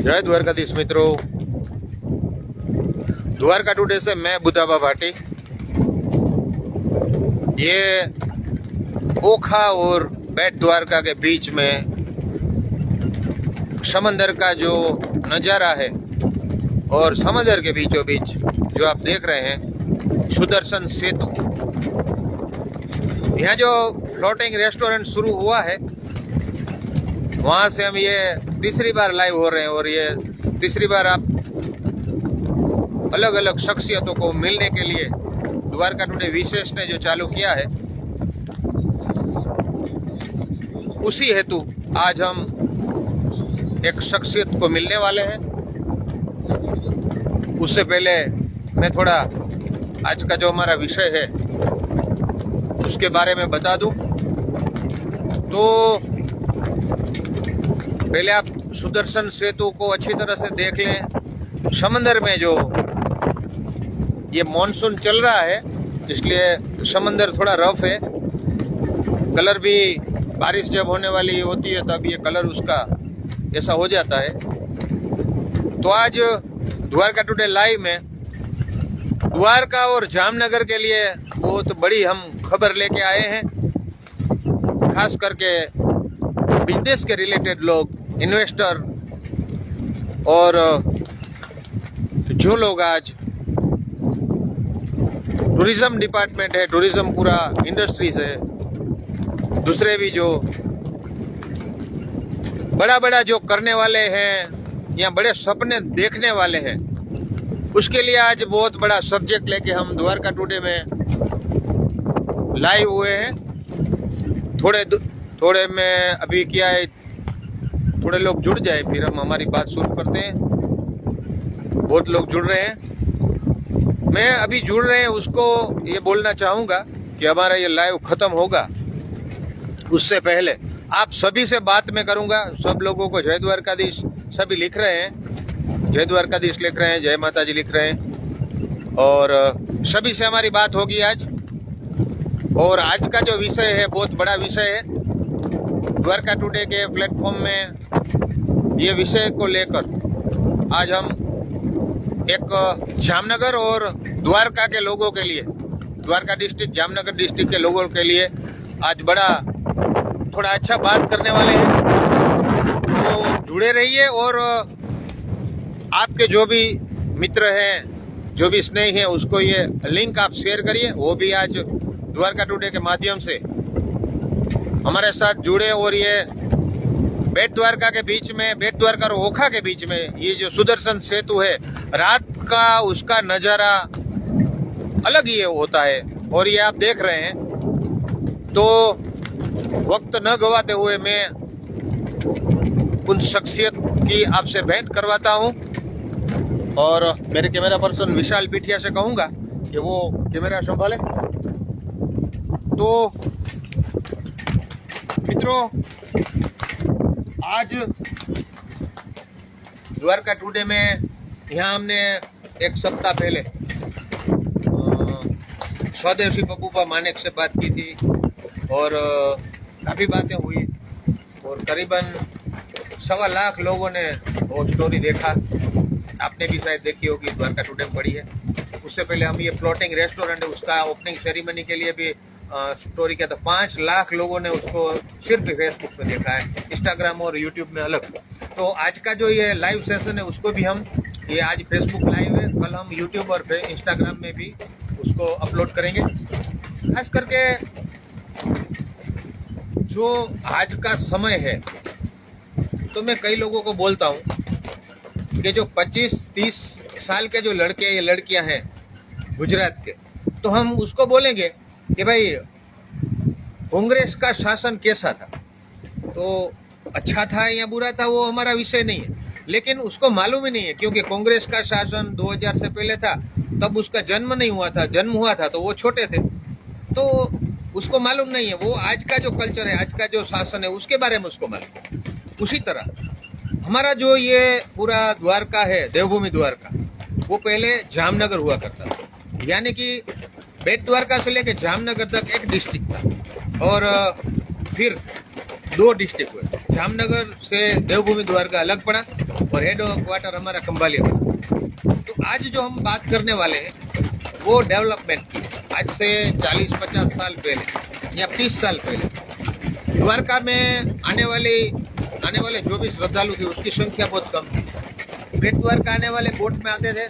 जय द्वारकाधीश मित्रों, द्वारका टुडे से मैं बुधाबा भाटी। ये ओखा और बेट द्वारका के बीच में समंदर का जो नज़ारा है और समंदर के बीचों बीच जो आप देख रहे हैं सुदर्शन सेतु। यहाँ जो फ्लोटिंग रेस्टोरेंट शुरू हुआ है वहाँ से हम ये तीसरी बार लाइव हो रहे हैं और ये तीसरी बार आप अलग अलग शख्सियतों को मिलने के लिए द्वारका टुडे विशेष ने जो चालू किया है उसी हेतु आज हम एक शख्सियत को मिलने वाले हैं। उससे पहले मैं थोड़ा आज का जो हमारा विषय है उसके बारे में बता दूं। तो पहले आप सुदर्शन सेतु को अच्छी तरह से देख लें। समंदर में जो ये मॉनसून चल रहा है इसलिए समंदर थोड़ा रफ है। कलर भी बारिश जब होने वाली होती है तब ये कलर उसका ऐसा हो जाता है। तो आज द्वारका टुडे लाइव में द्वारका और जामनगर के लिए बहुत बड़ी हम खबर लेके आए हैं। खास करके बिजनेस के रिलेटेड लोग, इन्वेस्टर और जो लोग आज टूरिज्म डिपार्टमेंट है, टूरिज्म पूरा इंडस्ट्रीज है, दूसरे भी जो बड़ा बड़ा जो करने वाले हैं या बड़े सपने देखने वाले हैं, उसके लिए आज बहुत बड़ा सब्जेक्ट लेके हम द्वारका टुडे में लाइव हुए हैं। थोड़े में अभी क्या है, थोड़े लोग जुड़ जाए फिर हम हमारी बात शुरू करते हैं। बहुत लोग जुड़ रहे हैं, मैं अभी जुड़ रहे हैं उसको ये बोलना चाहूँगा कि हमारा ये लाइव ख़त्म होगा उससे पहले आप सभी से बात मैं करूँगा। सब लोगों को जय द्वारकाधीश सभी लिख रहे हैं, जय द्वारकाधीश लिख रहे हैं, जय माता जी लिख रहे हैं और सभी से हमारी बात होगी आज। और आज का जो विषय है बहुत बड़ा विषय है। द्वारका टुडे के प्लेटफॉर्म में ये विषय को लेकर आज हम एक जामनगर और द्वारका के लोगों के लिए, द्वारका डिस्ट्रिक्ट, जामनगर डिस्ट्रिक्ट के लोगों के लिए आज बड़ा थोड़ा अच्छा बात करने वाले हैं। तो जुड़े रहिए और आपके जो भी मित्र हैं, जो भी स्नेही हैं, उसको ये लिंक आप शेयर करिए। वो भी आज द्वारका टुडे के माध्यम से हमारे साथ जुड़े और ये बेट द्वारका के बीच में, बेट द्वारका और ओखा के बीच में ये जो सुदर्शन सेतु है, रात का उसका नज़ारा अलग ही होता है और ये आप देख रहे हैं। तो वक्त न गवाते हुए मैं उन शख्सियत की आपसे भेंट करवाता हूं और मेरे कैमरा पर्सन विशाल पिठिया से कहूंगा कि वो कैमरा संभाले। तो मित्रों, आज द्वारका टुडे में यहाँ हमने एक सप्ताह पहले स्वदेशी पप्पूपा मानेक से बात की थी और काफ़ी बातें हुई और करीबन 1.25 लाख लोगों ने वो स्टोरी देखा। आपने भी शायद देखी होगी, द्वारका टुडे में पड़ी है। उससे पहले हम ये फ्लोटिंग रेस्टोरेंट है उसका ओपनिंग सेरेमनी के लिए भी स्टोरी किया था। 5 लाख लोगों ने उसको सिर्फ फेसबुक पे देखा है, इंस्टाग्राम और यूट्यूब में अलग। तो आज का जो ये लाइव सेशन है उसको भी हम, ये आज फेसबुक लाइव है, कल हम यूट्यूब और इंस्टाग्राम में भी उसको अपलोड करेंगे। खास करके जो आज का समय है, तो मैं कई लोगों को बोलता हूँ कि जो 25-30 साल के जो लड़के या लड़कियां हैं गुजरात के, तो हम उसको बोलेंगे कि भाई कांग्रेस का शासन कैसा था, तो अच्छा था या बुरा था वो हमारा विषय नहीं है, लेकिन उसको मालूम ही नहीं है क्योंकि कांग्रेस का शासन 2000 से पहले था, तब उसका जन्म नहीं हुआ था, जन्म हुआ था तो वो छोटे थे, तो उसको मालूम नहीं है। वो आज का जो कल्चर है, आज का जो शासन है, उसके बारे में उसको मालूम है। उसी तरह हमारा जो ये पूरा द्वारका है, देवभूमि द्वारका, वो पहले जामनगर हुआ करता था, यानी कि बेट द्वारका से लेकर जामनगर तक एक डिस्ट्रिक्ट था और फिर दो डिस्ट्रिक्ट हुए, जामनगर से देवभूमि द्वारका अलग पड़ा और हेड क्वार्टर हमारा खंभालिया पड़ा। तो आज जो हम बात करने वाले हैं वो डेवलपमेंट की। आज से 40-50 साल पहले या 30 साल पहले द्वारका में आने वाले जो भी श्रद्धालु थे उसकी संख्या बहुत कम थी। बेट द्वारका आने वाले बोट में आते थे,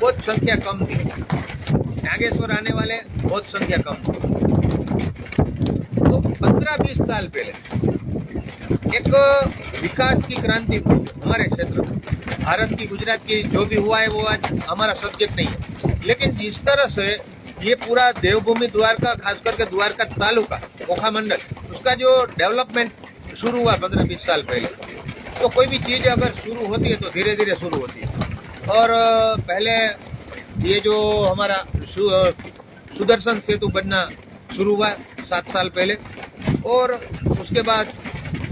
बहुत संख्या कम थी। नागेश्वर आने वाले बहुत संख्या कम थी। तो 15-20 साल पहले एक विकास की क्रांति हुई हमारे क्षेत्र में। भारत की, गुजरात की जो भी हुआ है वो आज हमारा सब्जेक्ट नहीं है, लेकिन जिस तरह से ये पूरा देवभूमि द्वारका, खास करके द्वारका तालुका ओखा मंडल, उसका जो डेवलपमेंट शुरू हुआ 15-20 साल पहले, तो कोई भी चीज़ अगर शुरू होती है तो धीरे धीरे शुरू होती है। और पहले ये जो हमारा सुदर्शन सेतु बनना शुरू हुआ 7 साल पहले, और उसके बाद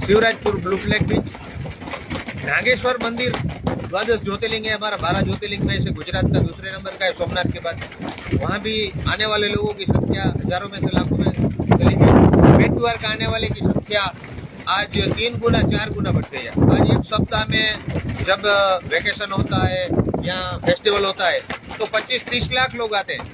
Shivrajpur blue flag beach, Nageshwar मंदिर 12 ज्योतिर्लिंग है हमारा, 12 ज्योतिर्लिंग में से गुजरात का दूसरे नंबर का है सोमनाथ के बाद। वहाँ भी आने वाले लोगों की संख्या हजारों में से लाखों में चली गई। बेट द्वारका आने वाले की संख्या आज 3 गुना 4 गुना बढ़ गई है। आज एक सप्ताह में जब वेकेशन होता है या फेस्टिवल होता है तो 25-30 लाख लोग आते हैं,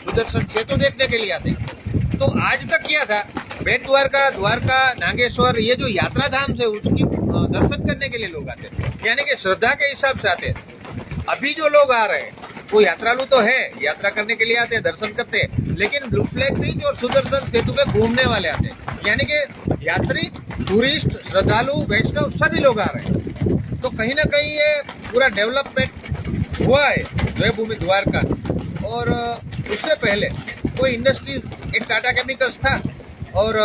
सुदर्शन सेतु देखने के लिए आते हैं। तो आज तक क्या था, बेट द्वारका, द्वारका, नागेश्वर, ये जो यात्रा धाम से उसकी दर्शन करने के लिए लोग आते हैं, यानी कि श्रद्धा के हिसाब से आते हैं। अभी जो लोग आ रहे हैं वो यात्रालु तो है, यात्रा करने के लिए आते हैं, दर्शन करते हैं, लेकिन ब्लू फ्लैग बीच और सुदर्शन सेतु पे घूमने वाले आते हैं, यानी कि यात्री, टूरिस्ट, श्रद्धालु, वैष्णव सभी लोग आ रहे हैं। तो कहीं ना कहीं ये पूरा डेवलपमेंट हुआ है देवभूमि द्वारका। और उससे पहले कोई इंडस्ट्रीज, एक टाटा केमिकल्स था, और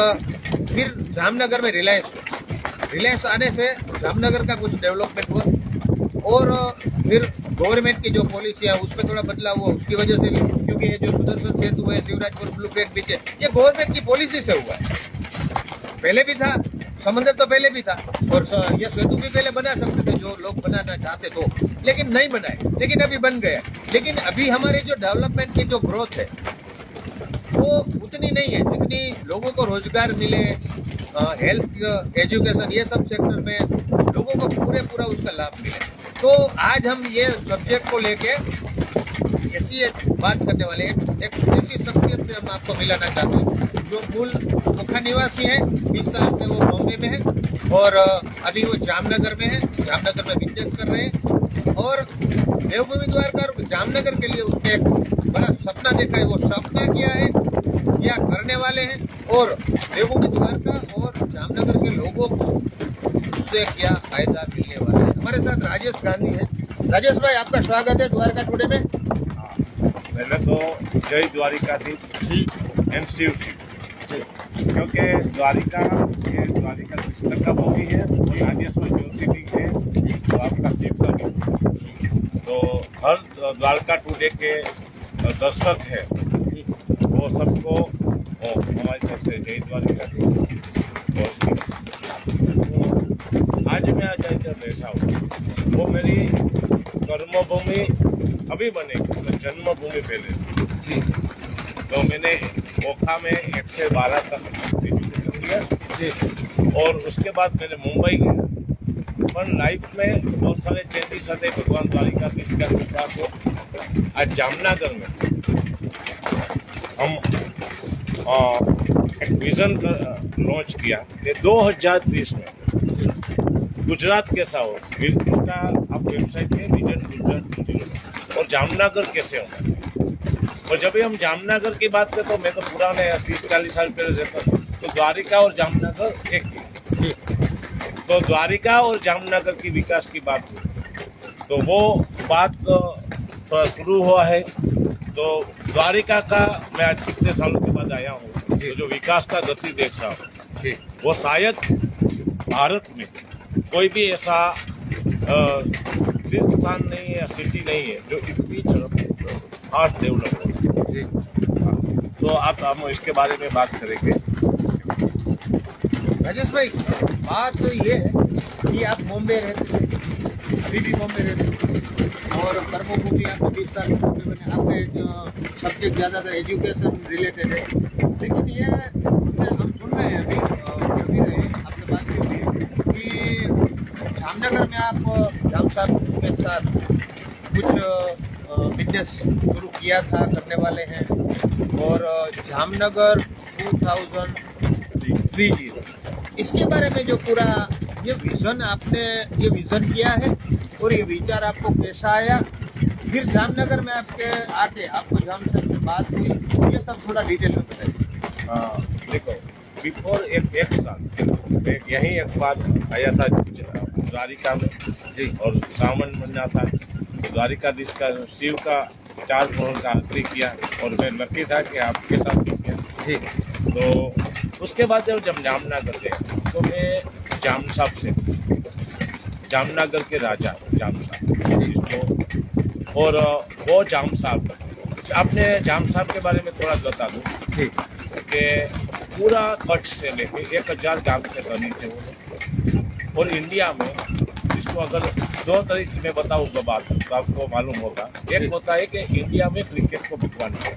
फिर जामनगर में रिलायंस आने से जामनगर का कुछ डेवलपमेंट हुआ, और फिर गवर्नमेंट की जो पॉलिसी है उसमें थोड़ा बदलाव हुआ उसकी वजह से भी, क्योंकि ये जो सुदर्शन सेतु है, शिवराजपुर ब्लू फ्लैग बीच है, ये गवर्नमेंट की पॉलिसी से हुआ है। पहले भी था, समंदर तो पहले भी था, और ये सेतु भी पहले बना सकते थे जो लोग बनाना चाहते तो, लेकिन नहीं बनाए, लेकिन अभी बन गया। लेकिन अभी हमारे जो डेवलपमेंट की जो ग्रोथ है वो उतनी नहीं है जितनी लोगों को रोजगार मिले, हेल्थ, एजुकेशन, ये सब सेक्टर में लोगों को पूरा उसका लाभ मिले। तो आज हम ये सब्जेक्ट को लेके ऐसी एक बात करने वाले, एक ऐसी शख्सियत से हम आपको मिलाना चाहते हैं जो मूल ओखा निवासी है, 20 साल से वो बॉम्बे में है और अभी वो जामनगर में है, जामनगर में बिजनेस कर रहे हैं। और देवभूमि द्वारका और जामनगर के लिए उसने एक बड़ा सपना देखा है। वो सपना क्या है, क्या करने वाले हैं, और देवभूमि द्वारका और जामनगर के लोगों को उससे क्या फायदा मिलने वाला है। हमारे साथ राजेश गांधी है। राजेश भाई, आपका स्वागत है द्वारका टुडे में। पहले तो जय द्वारिकाधीश जी एंड शिव जी, क्योंकि द्वारिका कृष्ण का भूमि है और नागेश्वर ज्योतिर्लिंग है तो आपका शिव का भी। तो हर द्वारका टुडे के दर्शक है वो सबको हमारी तरफ से जय द्वारिकाधीश। आज मैं आज इधर बैठा हूँ, वो मेरी कर्मभूमि अभी बनेगी, जन्मभूमि पहले जी। तो मैंने ओखा में 1 से 12 तक एजुकेशन किया जी, और उसके बाद मैंने मुंबई गया। पर लाइफ में बहुत सारे चेंजेस आते, भगवान द्वारिकाधीश का कृपा से आज जामनगर में हम एक विजन लॉन्च किया। ये 2030 में गुजरात कैसा हो, इसका आप वेबसाइट है विजन गुजरात, और जामनगर कैसे हो। और जब भी हम जामनगर की बात करें तो मैं तो पुराने 30-40 साल पहले रहता हूँ, तो द्वारिका और जामनगर एक ही। तो द्वारिका और जामनगर की विकास की बात हुई, तो वो बात थोड़ा शुरू हुआ है। तो द्वारिका का मैं आज कितने सालों के बाद आया हूँ, तो जो विकास का गति देख रहा हूँ वो शायद भारत में कोई भी ऐसा स्थान नहीं है या सिटी नहीं है जो इतनी फास्ट डेवलप हो रही है। तो आप हम इसके बारे में बात करेंगे। राजेश भाई, बात तो ये है कि आप बॉम्बे रहते थे, अभी भी बॉम्बे रहते थे, और कर्मभूमि आपको 20 साल बॉम्बे में, आपके सब्जेक्ट ज़्यादातर एजुकेशन रिलेटेड है, लेकिन ये हम सुन रहे हैं अभी रहे, आप जामनगर में आप जाम साहब के साथ कुछ बिजनेस शुरू किया था, करने वाले हैं, और जामनगर 2003 इसके बारे में जो पूरा ये विजन आपने ये विजन किया है और ये विचार आपको कैसा आया, फिर जामनगर में आपके आके आपको जाम साहब से बात हुई, ये सब थोड़ा डिटेल में बताइए। देखो, बिफोर एक साल यही एक बात आया था द्वारिका में जी, और सावन महीना था, तो द्वारिकाधीश का शिव का 4 करोड़ का आरती किया और मैं लकी था कि आपके साथ भी किया जी, तो उसके बाद जब जामनगर गए तो मैं जाम साहब से, जामनगर के राजा जाम साहब जिसको, और वो जाम साहब, आपने जाम साहब के बारे में थोड़ा बता दूँ जी, कि पूरा कच्छ से लेके 1000 गांव से बनी थे वो, और इंडिया में इसको अगर 2 तरीके में बताऊँ तो बात तो आपको मालूम होगा। एक होता है कि इंडिया में क्रिकेट को भगवान किया,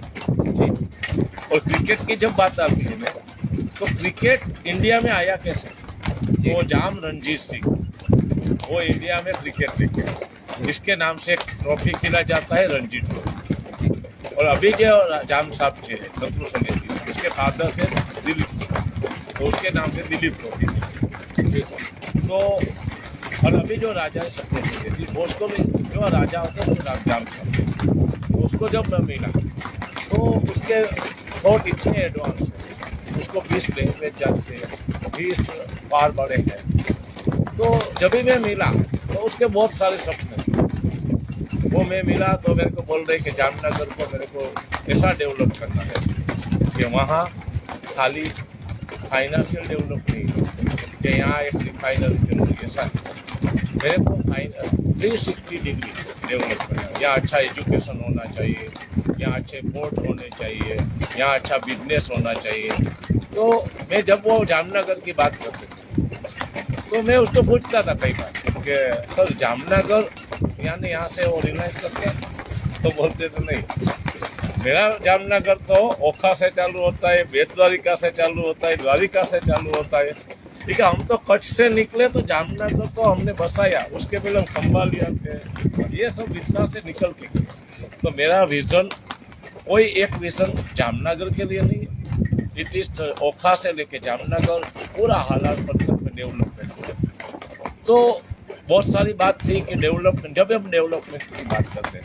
और क्रिकेट की जब बात आती है ना, तो क्रिकेट इंडिया में आया कैसे, वो जाम रंजीत सिंह वो इंडिया में क्रिकेट लेके, इसके नाम से एक ट्रॉफी खेला जाता है रणजी ट्रॉफी, और अभी जो जाम साहब थे शत्रु सनेती, उसके फादर थे दिलीप, तो उसके नाम से दिलीप ट्रॉफी। तो और अभी जो राजा है शत्रु सनेती, उसको भी जो राजा होते हैं वो जाम साहब, तो उसको जब मैं मिला तो उसके थॉट इतने एडवांस है, उसको 20 लैंग्वेज जानते हैं, 20 बार बड़े हैं। तो जब भी मैं मिला तो उसके बहुत सारे सपने थे। वो मैं मिला तो मेरे को बोल रहे कि जामनगर को मेरे को ऐसा डेवलप करना है कि वहाँ खाली फाइनेंशियल डेवलप नहीं कि यहाँ एक रिफाइनरी जरूरी, ऐसा मेरे को 360 डिग्री डेवलप करना है। यहाँ अच्छा एजुकेशन होना चाहिए, यहाँ अच्छे पोर्ट होने चाहिए, यहाँ अच्छा बिजनेस होना चाहिए। तो मैं जब वो जामनगर की बात करते थे तो मैं उसको पूछता था कई बार कि सर जामनगर यानी यहाँ से वो रिलाइज करते हैं, तो बोलते थे नहीं, मेरा जामनगर तो ओखा से चालू होता है, बेट द्वारिका से चालू होता है, द्वारिका से चालू होता है। ठीक है, हम तो कच्छ से निकले तो जामनगर तो हमने बसाया, उसके पहले हम खंबा लिया थे, ये सब विस्तार से निकल के गए। तो मेरा विजन कोई एक विजन जामनगर के लिए नहीं है, इट इज ओखा से लेके जामनगर पूरा हालात पर तक डेवलपमेंट। तो बहुत सारी बात थी कि डेवलपमेंट, जब हम डेवलपमेंट की बात करते हैं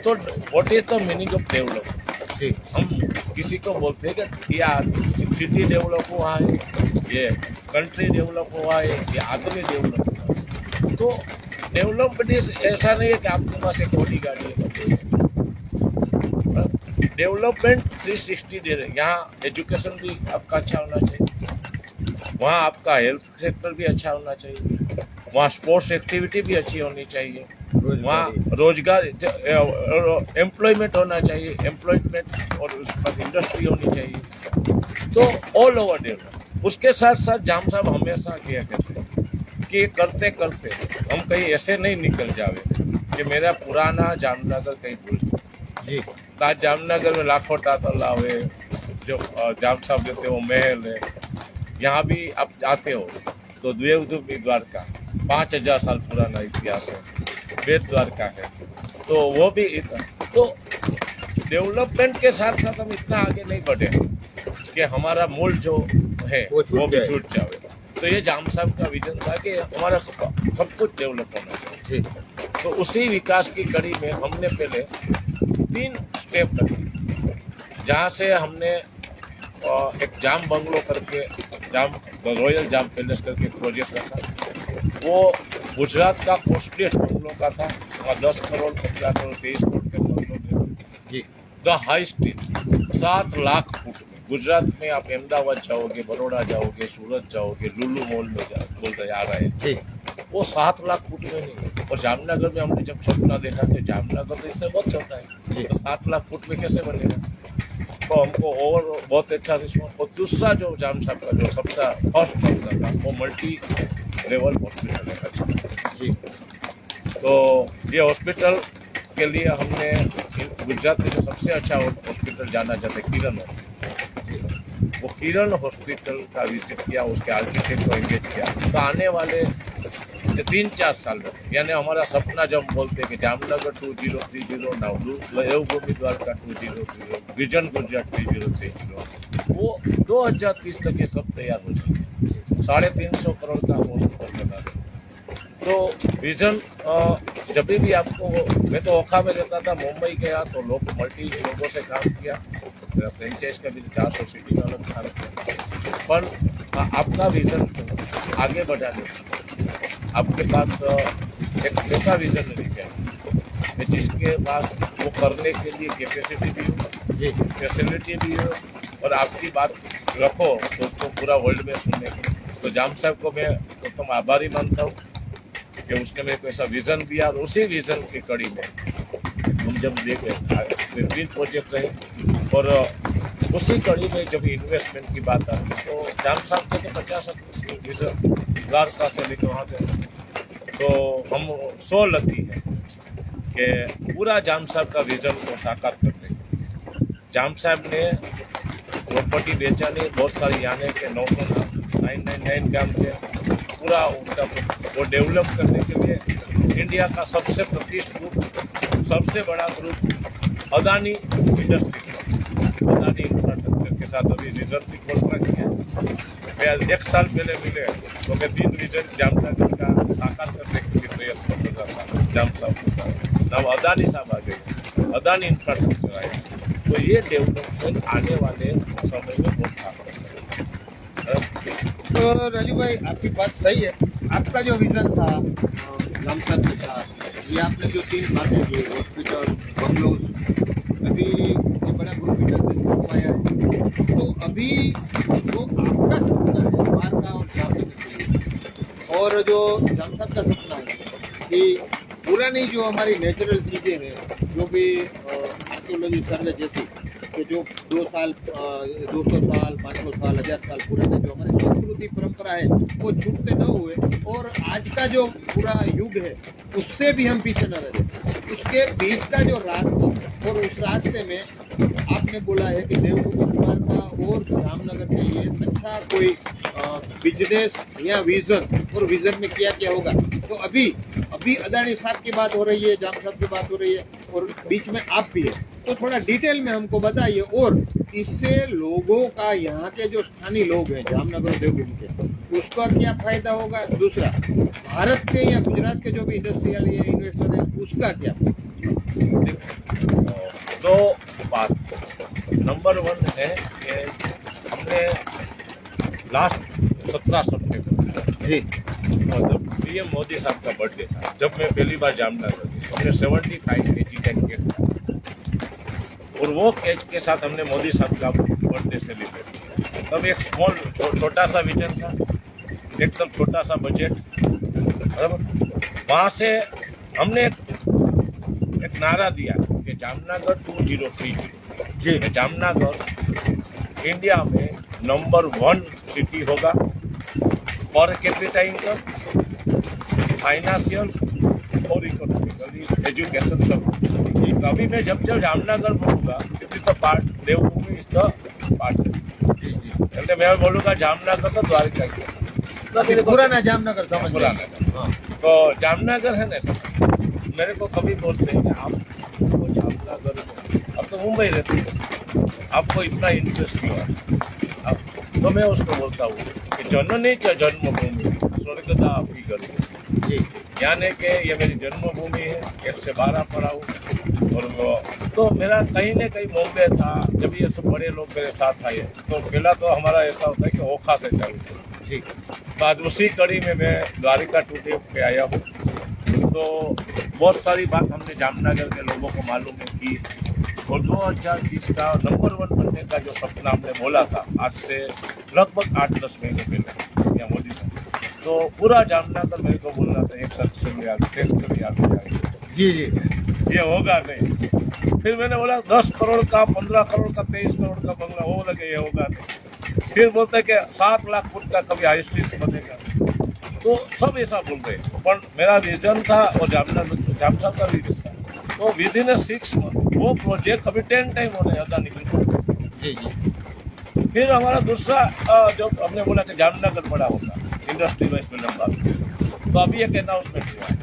तो what is the meaning of development. हम किसी को बोलते हैं कि यार सिटी डेवलप हुआ है, ये कंट्री डेवलप हुआ है, ये आदमी डेवलप हुआ है। तो डेवलपमेंट ऐसा नहीं है कि आपके पास एक बड़ी गाड़ी है, डेवलपमेंट 360 दे रहे। यहाँ एजुकेशन भी आपका अच्छा होना चाहिए, वहाँ आपका हेल्थ सेक्टर भी अच्छा होना चाहिए, वहाँ स्पोर्ट्स एक्टिविटी भी अच्छी होनी चाहिए, वहाँ रोजगार एम्प्लॉयमेंट होना चाहिए, एम्प्लॉयमेंट और उसके बाद इंडस्ट्री होनी चाहिए। तो ऑल ओवर डेवलप। उसके साथ साथ जाम साहब हमेशा किया करते हैं कि करते करते हम कहीं ऐसे नहीं निकल जावे कि मेरा पुराना जामनगर कहीं भूल जी। आज जामनगर में लाखों तालाब है, जो जाम साहब देते वो महल है। यहाँ भी आप जाते हो तो देवदूमी द्वारका 5000 साल पुराना इतिहास है, बेट द्वारका है, तो वो भी तो डेवलपमेंट के साथ साथ हम इतना आगे नहीं बढ़े कि हमारा मूल जो है वो भी छूट जाए। तो ये जाम साहब का विजन था कि हमारा सब कुछ डेवलप होना चाहिए। तो उसी विकास की कड़ी में हमने पहले 3 स्टेप रखे, जहाँ से हमने एक जाम बंगलो करके रॉयल जाम पैलेस करके प्रोजेक्ट रखा। वो गुजरात का कॉस्टलीस्ट बंगलो का था, वहाँ 10 करोड़ 15 करोड़ 23 करोड़ के बंगलो थे। The high street 7 lakh foot में। गुजरात में आप अहमदाबाद जाओगे, बड़ौदा जाओगे, सूरत जाओगे, लुलू मॉल में बोलते आ रहे हैं, वो 7 लाख फुट में नहीं। और जामनगर में हमने जब सपना देखा कि जामनगर तो इससे बहुत छोटा है, तो 7 लाख फुट में कैसे बनेगा। तो हमको और बहुत अच्छा रिस्पॉन्स। और दूसरा जो जाम साहब का जो सबसे फर्स्ट मसला था वो मल्टी लेवल हॉस्पिटल है। तो ये हॉस्पिटल के लिए हमने गुजरात में जो सबसे अच्छा हॉस्पिटल जाना चाहते किरण, वो किरण हॉस्पिटल का विजिट किया, उसके आर्किटेक्ट को एंगेज किया। तो आने वाले ये 3-4 साल में, यानी हमारा सपना जब हम बोलते हैं कि जामनगर 2030 देवभूमि द्वारका 2030 विजन गुजरात 2030, वो 2030 तक ये सब तैयार हो जाए। 350 करोड़ का हॉस्पिटल बना दे। तो विजन जब भी आपको, मैं तो ओखा में रहता था मुंबई के यहाँ, तो मल्टी लोगों से काम किया, फ्रेंचाइज का भी 400 सिटी का अलग काम किया, पर आपका विजन आगे बढ़ाने, आपके पास एक ऐसा विजन नहीं चाहिए जिसके पास वो करने के लिए कैपेसिटी भी हो, फैसिलिटी भी हो, और आपकी बात रखो तो उसको पूरा वर्ल्ड में सुनने को। तो जाम साहब को मैं एकदम आभारी मानता हूँ कि उसने मेरे को ऐसा विज़न दिया, और उसी विज़न की कड़ी में हम जब देखे 3 प्रोजेक्ट रहे, और उसी कड़ी में जब इन्वेस्टमेंट की बात आई तो जाम साहब के तो 50 विज़न द्वारका से लेकर वहाँ पे, तो हम 100 लकी है कि पूरा जाम साहब का विज़न को साकार करते हैं। जाम साहब ने प्रॉपर्टी बेचा नहीं, बहुत सारी यानी के 999 काम थे, पूरा उनका वो डेवलप करने के लिए इंडिया का सबसे प्रतिष्ठित ग्रुप, सबसे बड़ा group Adani industry, Adani infrastructure के साथ अभी विजन भी खोल रखी है। मैं आज 1 साल पहले मिले तो मैं 3 विजन जामनगर का साकार करने के लिए प्रयत्न कर रहा था। जाम साहब अब अदानी साहब आ गए, अदानी इंफ्रास्ट्रक्चर आए, तो ये डेवलपमेंट आने वाले समय में बहुत काम करेगा। तो राजू भाई, आपकी बात सही है। आपका जो विजन था जाम साहब के साथ, ये आपने जो 3 बातें की, हॉस्पिटल, बंगलोज, अभी ये बड़ा ग्रुप इंडस्ट्री आया है, तो अभी जो आपका सपना है द्वारका और जामनगर के लिए, और जो जाम साहब का सपना है कि पुरानी जो हमारी नेचुरल चीज़ें हैं, जो भी आर्कियोलॉजी सर्वे जैसी, कि जो 200 साल 500 साल 1000 साल पुराने जो हमारी संस्कृति परंपरा है, वो छूटते न हुए, और आज का जो पूरा युग है उससे भी हम पीछे न रह जाए। उसके बीच का जो रास्ता, और उस रास्ते में आपने बोला है कि देवभूमि द्वारका और जामनगर के लिए अच्छा कोई बिजनेस या विजन, और विजन में क्या क्या होगा। तो अभी अदानी साहब की बात हो रही है, जाम साहब की बात हो रही है, और बीच में आप भी है, तो थोड़ा डिटेल में हमको बताइए, और इससे लोगों का, यहाँ के जो स्थानीय लोग हैं जामनगर और देवभूमि के, उसका क्या फायदा होगा। दूसरा, भारत के या गुजरात के जो भी इंडस्ट्रियल या इन्वेस्टर है, उसका क्या। दो बात, नंबर 1 है कि हमने लास्ट 17 सितंबर जी, जब पीएम मोदी साहब का बर्थडे था, जब मैं पहली बार जामनगर गई, हमने 75 kg का केक था, और वो केक के साथ हमने मोदी साहब का बर्थडे सेलिब्रेट किया। तब एक छोटा सा विजन था, एकदम छोटा सा बजट, बराबर। वहाँ से हमने एक नारा दिया कि जामनगर 2030 जी, जामनगर इंडिया में नंबर 1 सिटी होगा, पर कैपिटा इनकम, फाइनेंशियल और इकोनॉमिकली, एजुकेशन सब। अभी मैं जब जामनगर बोलूँगा, it is the part, Devbhoomi is the part, मैं बोलूँगा जामनगर तो द्वारका तो पुराना जामनगर समझ, पुराना। तो जामनगर है ना, मेरे को कभी बोलते हैं कि आप जामनगर, अब तो मुंबई रहते हैं, आपको इतना इंटरेस्ट क्यों है। तो मैं उसको बोलता हूँ कि जननी च जन्मभूमि स्वर्गदा आपकी गर्भ जी, यानी कि ये मेरी जन्मभूमि है, 1 से 12 पढ़ा हूँ, और तो मेरा कहीं न कहीं बॉम्बे था। जब ये सब बड़े लोग मेरे साथ आए, तो पहला तो हमारा ऐसा होता है कि ओखा से चालू जी, तो आज उसी कड़ी में मैं द्वारिका टूटे पे आया हूँ। तो बहुत सारी बात हमने जामनगर के लोगों को मालूम है की, और 2020 का नंबर 1 बनने का जो सपना हमने बोला था, आज से लगभग 8-10 महीने पहले या मोदी साहब, तो पूरा जामनगर मेरे को बोल रहा था एक साथ से याद जी, ये होगा नहीं। फिर मैंने बोला 10 करोड़ का, 15 करोड़ का, 23 करोड़ का बंगला, वो लगे ये होगा नहीं। फिर बोलते कि 7 लाख फुट का कभी हाई स्ट्रीट बनेगा, तो सब ऐसा बोल रहे। पर मेरा विजन था, और जाम साहब का भी विजन था, तो विद इन 6 मंथ वो प्रोजेक्ट अभी 10 टाइम होने अदानी जी। फिर हमारा दूसरा जो हमने बोला कि जामनगर बड़ा होगा, इंडस्ट्री वाइज में लंबा। तो अभी एक अनाउंसमेंट हुआ है,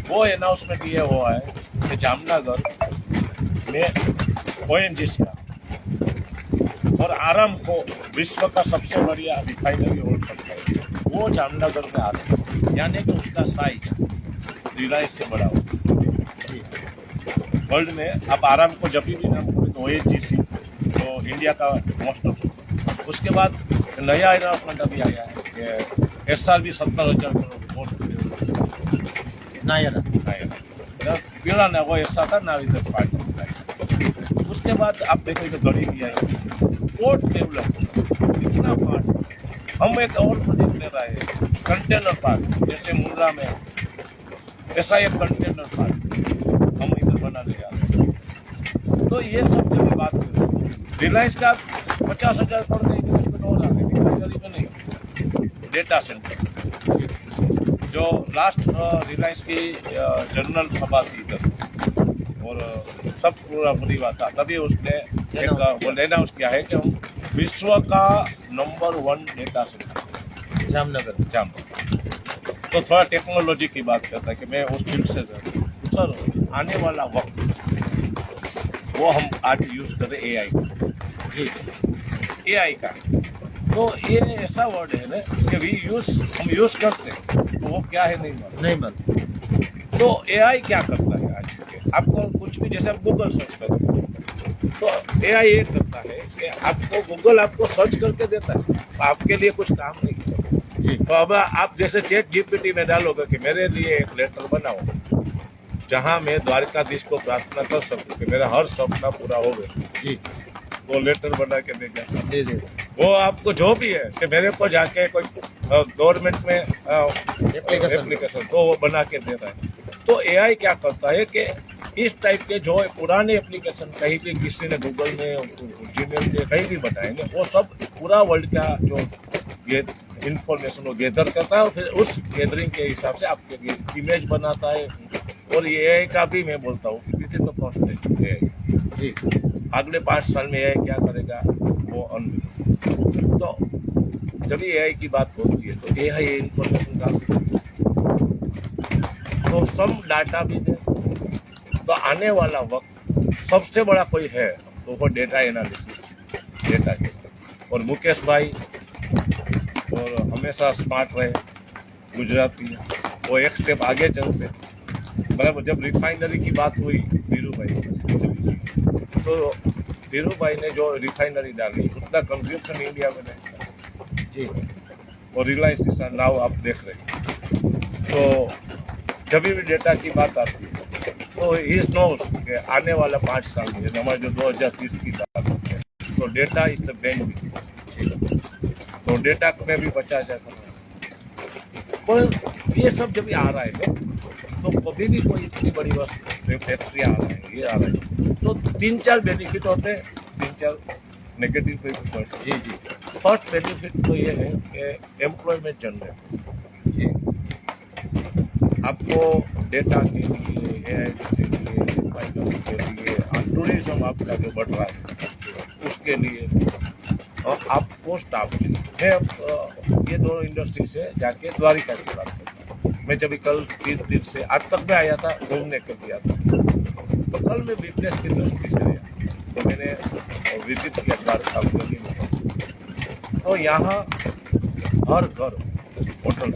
वो अनाउंसमेंट ये हुआ है कि जामनगर में ONGC और आराम को विश्व का सबसे बढ़िया रिफाइनरी हो सकता है, वो जामनगर में आ रहा है, यानी कि उसका साइज रिलायंस से बड़ा होगा वर्ल्ड में। अब आराम को जब भी नाम करें तो ONGC तो इंडिया का मोस्ट ऑफ। उसके बाद नया अनाउंसमेंट अभी आया है कि SRB 70,000 करोड़ नायरा पीला ना वो ऐसा था ना इधर पार्टी। उसके बाद आप देखो तो गड़ी भी आई, पोर्ट डेवलप कितना पार्ट। हम एक और प्रोजेक्ट ले रहे हैं कंटेनर पार्क, जैसे मुंद्रा में ऐसा एक कंटेनर पार्क हम इधर बनाने जा रहे हैं। तो ये सब जब बात करें रिलायंस का 50,000 करोड़ का इन्वेस्टमेंट हो रहा है रिफाइनरी में नहीं, डेटा सेंटर। जो लास्ट रिलायंस की जनरल सभा थी इधर और सब पूरा परिवार था, तभी उसने एक वो अनाउंस किया है कि हम विश्व का नंबर 1 डेटा सेंटर जामनगर। तो थोड़ा टेक्नोलॉजी की बात करता है कि मैं उस फील्ड से सर आने वाला वक्त वो हम आज यूज करें AI का। तो ये ऐसा वर्ड है ना कि हम यूज करते हैं तो वो क्या है नहीं मालूम। तो AI क्या करता है आज के, आपको कुछ भी जैसे आप गूगल सर्च करते हैं तो AI ये करता है कि आपको गूगल आपको सर्च करके देता है, तो आपके लिए कुछ काम नहीं है। तो अब आप जैसे ChatGPT में डालोगे कि मेरे लिए एक लेटर बनाओ जहां मैं द्वारकाधीश को प्रार्थना कर सकूं कि मेरा हर सपना पूरा हो गया, वो लेटर बना के दे वो आपको जो भी है कि मेरे को जाके कोई गवर्नमेंट में एप्लीकेशन तो वो बना के दे रहा है। तो AI क्या करता है कि इस टाइप के जो पुराने एप्लीकेशन कहीं भी किसी ने गूगल में जीमेल से कहीं भी बनाएंगे, वो सब पूरा वर्ल्ड का जो ये इंफॉर्मेशन वो गैदर करता है और फिर उस गैदरिंग के हिसाब से आपके लिए इमेज बनाता है। और ये AI का भी मैं बोलता हूँ कि this is the process AI जी। अगले 5 साल में AI क्या करेगा वो तो जब AI की बात होती है तो AI इंफॉर्मेशन कहाँ से, तो सब डाटा भी दे। तो आने वाला वक्त सबसे बड़ा कोई है तो वो डेटा एनालिसिस, डेटा के। और मुकेश भाई और हमेशा स्मार्ट रहे गुजराती, वो एक स्टेप आगे चलते। बराबर जब रिफाइनरी की बात हुई धीरू भाई, तो धीरू भाई ने जो रिफाइनरी डाली उतना कंज्यूमशन इंडिया में नहीं जी। और रिलायंस नाउ आप देख रहे हैं, तो जब भी डेटा की बात आती है तो इस नो कि आने वाला 5 साल में हमारे जो 2030 की बात होती है तो डेटा इज द ब्रेन, तो डेटा में भी बचा जाता है। पर ये सब जब आ रहा है तो कभी भी कोई इतनी बड़ी वस्तु फैक्ट्री आ रहा है, ये आ रहा है तो 3-4 बेनिफिट होते हैं, 3-4 नेगेटिव बेनिफिट जी। फर्स्ट बेनिफिट तो ये है कि एम्प्लॉयमेंट जनरेट जी। आपको डेटा के लिए AI के लिए टूरिज्म आपका जो बढ़ रहा है उसके लिए और आपको स्टाफ के लिए। ये दोनों इंडस्ट्री से जाके द्वारिका की बात करता हूँ मैं। जब कल 30 दिन से आज तक में आया था, घूमने के दिया था, तो कल मैं बिजनेस की दृष्टि से आया तो मैंने विजिट किया द्वारका में। तो यहाँ हर घर होटल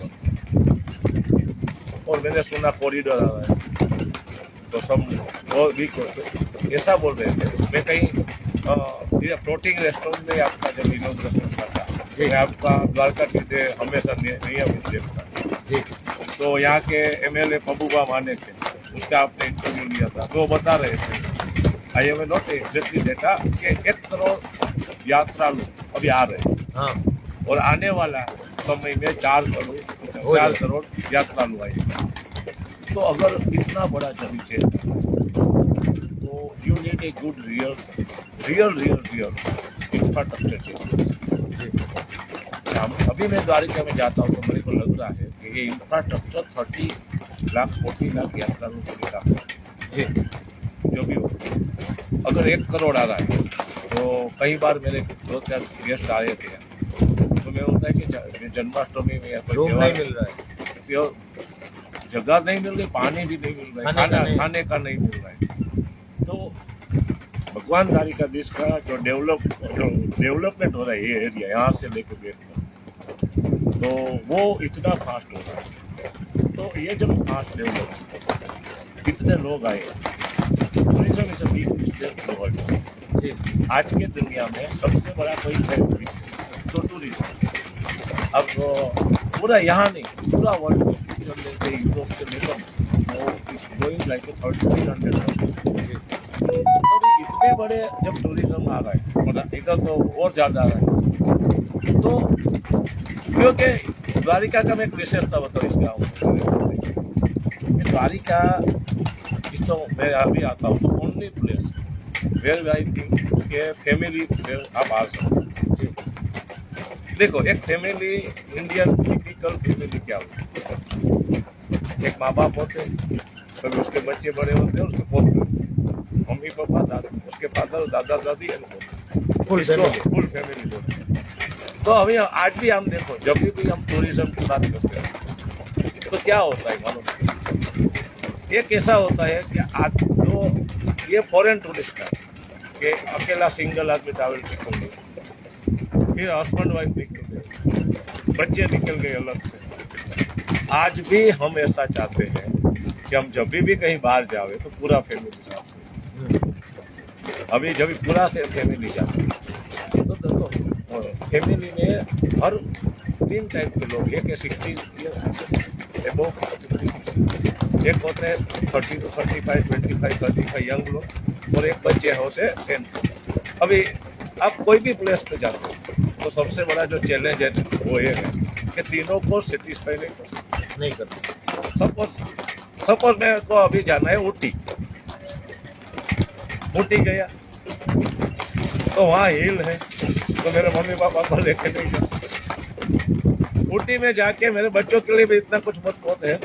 और मैंने सुना कॉरिडोर आ रहा है, तो सब वो भी ऐसा बोल रहे थे। मैं कहीं फ्लोटिंग रेस्टोरेंट में आपका जब इनोग्रेशन था मैं आपका द्वारका की हमेशा नियमित देखता ठीक। तो यहाँ के MLA महबूबा माने थे, उसका आपने इंटरव्यू लिया था, तो बता रहे थे I have not exactly data कि 1 करोड़ यात्रालु अभी आ रहे हैं हाँ। और आने वाला समय में 4 करोड़ यात्रालु आएंगे। तो अगर इतना बड़ा जमी है तो you need a good real infrastructure चाहिए। अभी मैं द्वारिका में जाता हूँ तो मेरे को लग रहा है कि ये इंफ्रास्ट्रक्चर 30 लाख 40 लाख यात्रालुओं को निकाल जो भी हो। अगर 1 करोड़ आ रहा है तो कई बार मेरे 2-4 गेस्ट आए थे तो में होता है कि जन्माष्टमी में या कोई रूम त्योहार नहीं मिल रहा है, प्योर जगह नहीं मिल रही, पानी भी नहीं मिल रहा है, खाने का नहीं मिल रहा है। तो भगवान द्वारिकाधीश का जो डेवलपमेंट हो रहा है ये एरिया यहाँ से लेकर गेट तक, तो वो इतना फास्ट हो रहा है। तो ये जब फास्ट डेवलप कितने लोग आए, tourism is a big business global. जी आज के दुनिया में सबसे बड़ा कोई है तो टूरिज्म। अब पूरा यहाँ नहीं, पूरा वर्ल्ड में लेके यूरोप से लेकर वो गोइंग लाइक 300। तो इतने बड़े जब टूरिज्म आ रहा है और इधर तो और ज़्यादा आ रहा है, तो क्योंकि द्वारिका का मैं एक विशेषता बताऊँ इस गाँव में, द्वारिका इस तो मैं अभी आता हूँ, तो only place where I think के फैमिली आप आ सकते। देखो एक फैमिली, इंडियन टिपिकल फैमिली क्या होती है, एक माँ बाप होते हैं, फिर उसके बच्चे बड़े होते हैं, उसके पोते, मम्मी पापा, दादा, उसके फादर, दादा दादी, फुल फैमिली होती है। तो अभी आज भी हम देखो, जब भी हम टूरिज्म की बात करते हैं तो क्या होता है मालूम, एक ऐसा होता है कि आज तो ये फॉरेन टूरिस्ट है कि अकेला सिंगल आदमी ट्रैवल निकल गए, फिर हस्बैंड वाइफ निकल गए, बच्चे निकल गए अलग से। आज भी हम ऐसा चाहते हैं कि हम जब भी कहीं बाहर जावे तो पूरा फैमिली साथ से। अभी जब पूरा से फैमिली जाते तो देखो फैमिली में हर 3 टाइप के लोग, एक है 60 एक होते हैं 30 to 35, 25, 35 यंग लोग, और एक बच्चे होते हैं 10। अभी आप कोई भी प्लेस पे जाते हो तो सबसे बड़ा जो चैलेंज है वो ये है कि तीनों को सेटिस्फाई नहीं करते। सपोज मैं को अभी जाना है ऊटी गया तो वहाँ हिल है, तो मेरे मम्मी पापा को लेके नहीं गया। ऊटी में जाके मेरे बच्चों के लिए भी इतना कुछ मत होते हैं,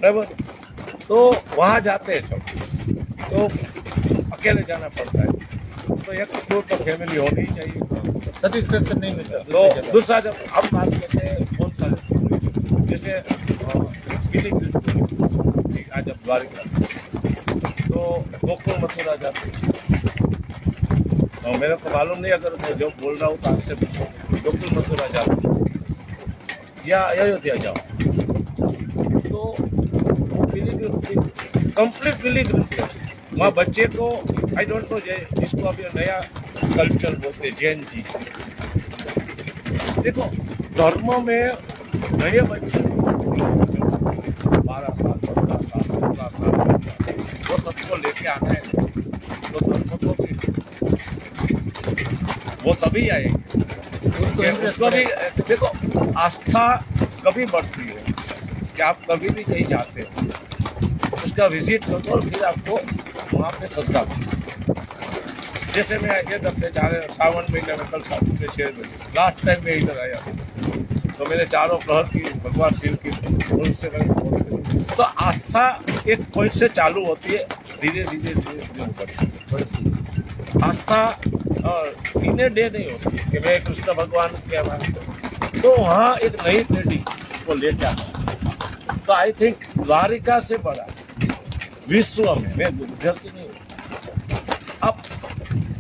बराबर, तो वहाँ जाते हैं सब, तो अकेले जाना पड़ता है। तो एक तो फैमिली होनी ही चाहिए, सेटिस्फेक्शन नहीं मिलता। तो दूसरा जब हम बात करते हैं बहुत सारे, जैसे आज अब द्वारिका तो गोकुल मथुरा जाते हैं, और मेरे को मालूम नहीं, अगर मैं जो बोल रहा हूँ तो आपसे गोकुल मथुरा जाते या अयोध्या जाओ तो कंप्लीट पिलिग्रिमेज है। वहाँ बच्चे को आई डोंट नो जिसको अभी नया कल्चर बोलते जैन जी, देखो धर्म में नए बच्चे 12 साल 15 साल 15 साल वो सबको लेके आना है, तो धर्म को भी वो तभी आएंगे, उसको भी देखो आस्था कभी बढ़ती है कि आप कभी भी कहीं जाते हो उसका विजिट करो और फिर आपको वहाँ पे श्रद्धा। जैसे मैं ये दफ्ते जा रहे सावन महीने में कल 7 से 6 बजे लास्ट टाइम में इधर आया तो मेरे चारों प्रहर की भगवान शिव की उनसे मैंने, तो आस्था एक पॉइंट से चालू होती है, धीरे धीरे बढ़ती है। आस्था इन्हें डे नहीं होती कि मैं कृष्ण भगवान के मानता, तो वहाँ एक नई पीढ़ी को लेकर आना। तो आई थिंक द्वारिका से बड़ा विश्व में मैं गुजरती नहीं हूँ, अब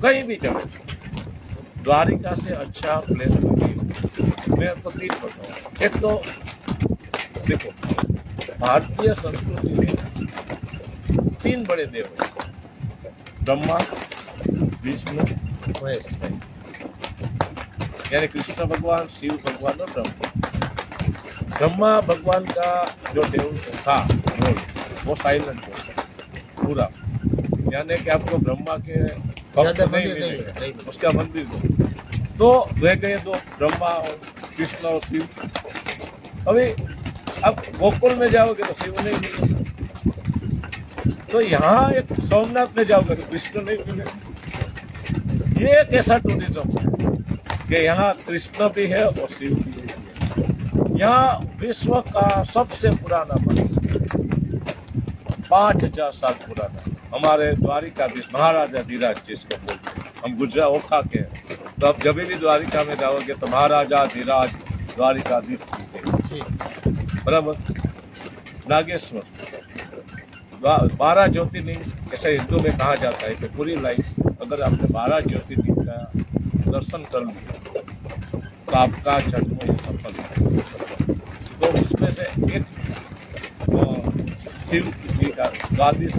कहीं भी जाओ द्वारिका से अच्छा प्लेस नहीं। मैं आपको 3 बताऊँ। एक तो देखो भारतीय संस्कृति में 3 बड़े देव हैं, ब्रह्मा विष्णु महेश, यानी कृष्ण भगवान, शिव भगवान और ब्रह्मा भगवान का जो देव था वो साइलेंट हो पूरा, यानी कि आपको ब्रह्मा के नहीं, उसका मंदिर तो रह गए 2 ब्रह्मा और कृष्ण और शिव। अभी अब गोकुल में जाओगे तो शिव नहीं मिलेगा, तो यहाँ एक सोमनाथ में जाओगे तो कृष्ण नहीं मिलेगा। ये एक ऐसा टूरिज्म है कि यहाँ कृष्ण भी है और शिव भी है। यहाँ विश्व का सबसे पुराना मंदिर 5000 साल पुराना हमारे द्वारिकाधीश महाराजा धीराज जिसको बोलते हैं, हम गुजरा ओखा के हैं। तो अब जब भी द्वारिका में जाओगे तो महाराजा धीराज द्वारिकाधीश जी बराबर। नागेश्वर 12 ज्योतिर्लिंग ऐसे हिंदू में कहा जाता है कि पूरी लाइफ अगर आपने 12 ज्योतिर्लिंग का दर्शन कर लिया तो आपका जन्म सफल है। तो उसमें से एक शिव जी का द्वादश